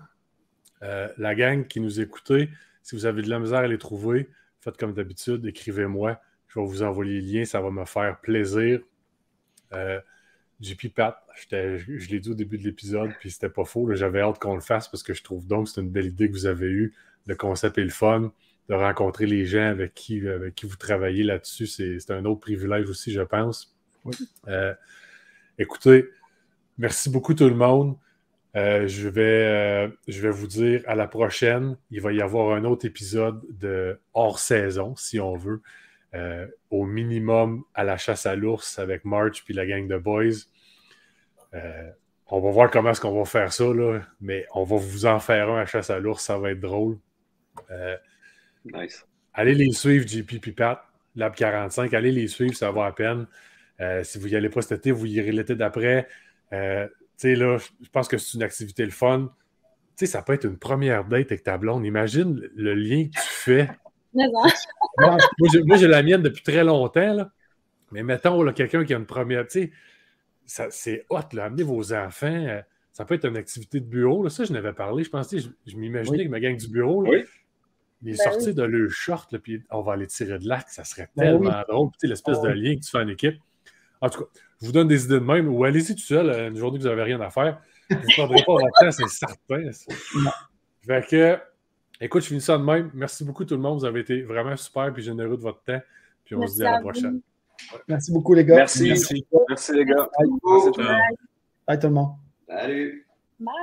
La gang qui nous écoutez, si vous avez de la misère à les trouver, faites comme d'habitude, écrivez-moi. Je vais vous envoyer le lien, ça va me faire plaisir. JP Pat, je l'ai dit au début de l'épisode, puis c'était pas faux. J'avais hâte qu'on le fasse parce que je trouve donc que c'est une belle idée que vous avez eue. Le concept est le fun, de rencontrer les gens avec qui vous travaillez là-dessus. C'est un autre privilège aussi, je pense. Oui. Écoutez, merci beaucoup tout le monde. Je vais vous dire à la prochaine. Il va y avoir un autre épisode de hors-saison, si on veut. Au minimum à la chasse à l'ours avec March puis la gang de boys. On va voir comment est-ce qu'on va faire ça, là, mais on va vous en faire un à chasse à l'ours, ça va être drôle. Nice. Allez les suivre, JP puis Pat, Lab 45. Allez les suivre, ça vaut la peine. Si vous n'y allez pas cet été, vous y irez l'été d'après. Tu sais, là, je pense que c'est une activité le fun. Tu sais, ça peut être une première date avec ta blonde. Imagine le lien que tu fais. Moi, j'ai la mienne depuis très longtemps, là. Mais mettons, là, quelqu'un qui a une première... Tu sais, c'est hot, là. Amenez vos enfants. Ça peut être une activité de bureau. Là. Ça, je n'avais parlé. Je pensais, je m'imaginais que ma gang du bureau, là, mais sortir de leur short, là, puis on va aller tirer de l'arc. Ça serait tellement drôle. Puis, l'espèce de lien que tu fais en équipe. En tout cas, je vous donne des idées de même. Ou allez-y tout seul, une journée que vous n'avez rien à faire. Vous ne prendrez pas votre temps, c'est certain. Fait que, écoute, je finis ça de même. Merci beaucoup tout le monde. Vous avez été vraiment super et généreux de votre temps. Puis on se dit à la prochaine. Merci beaucoup, les gars. Merci les gars. Bye tout le monde. Salut. Bye.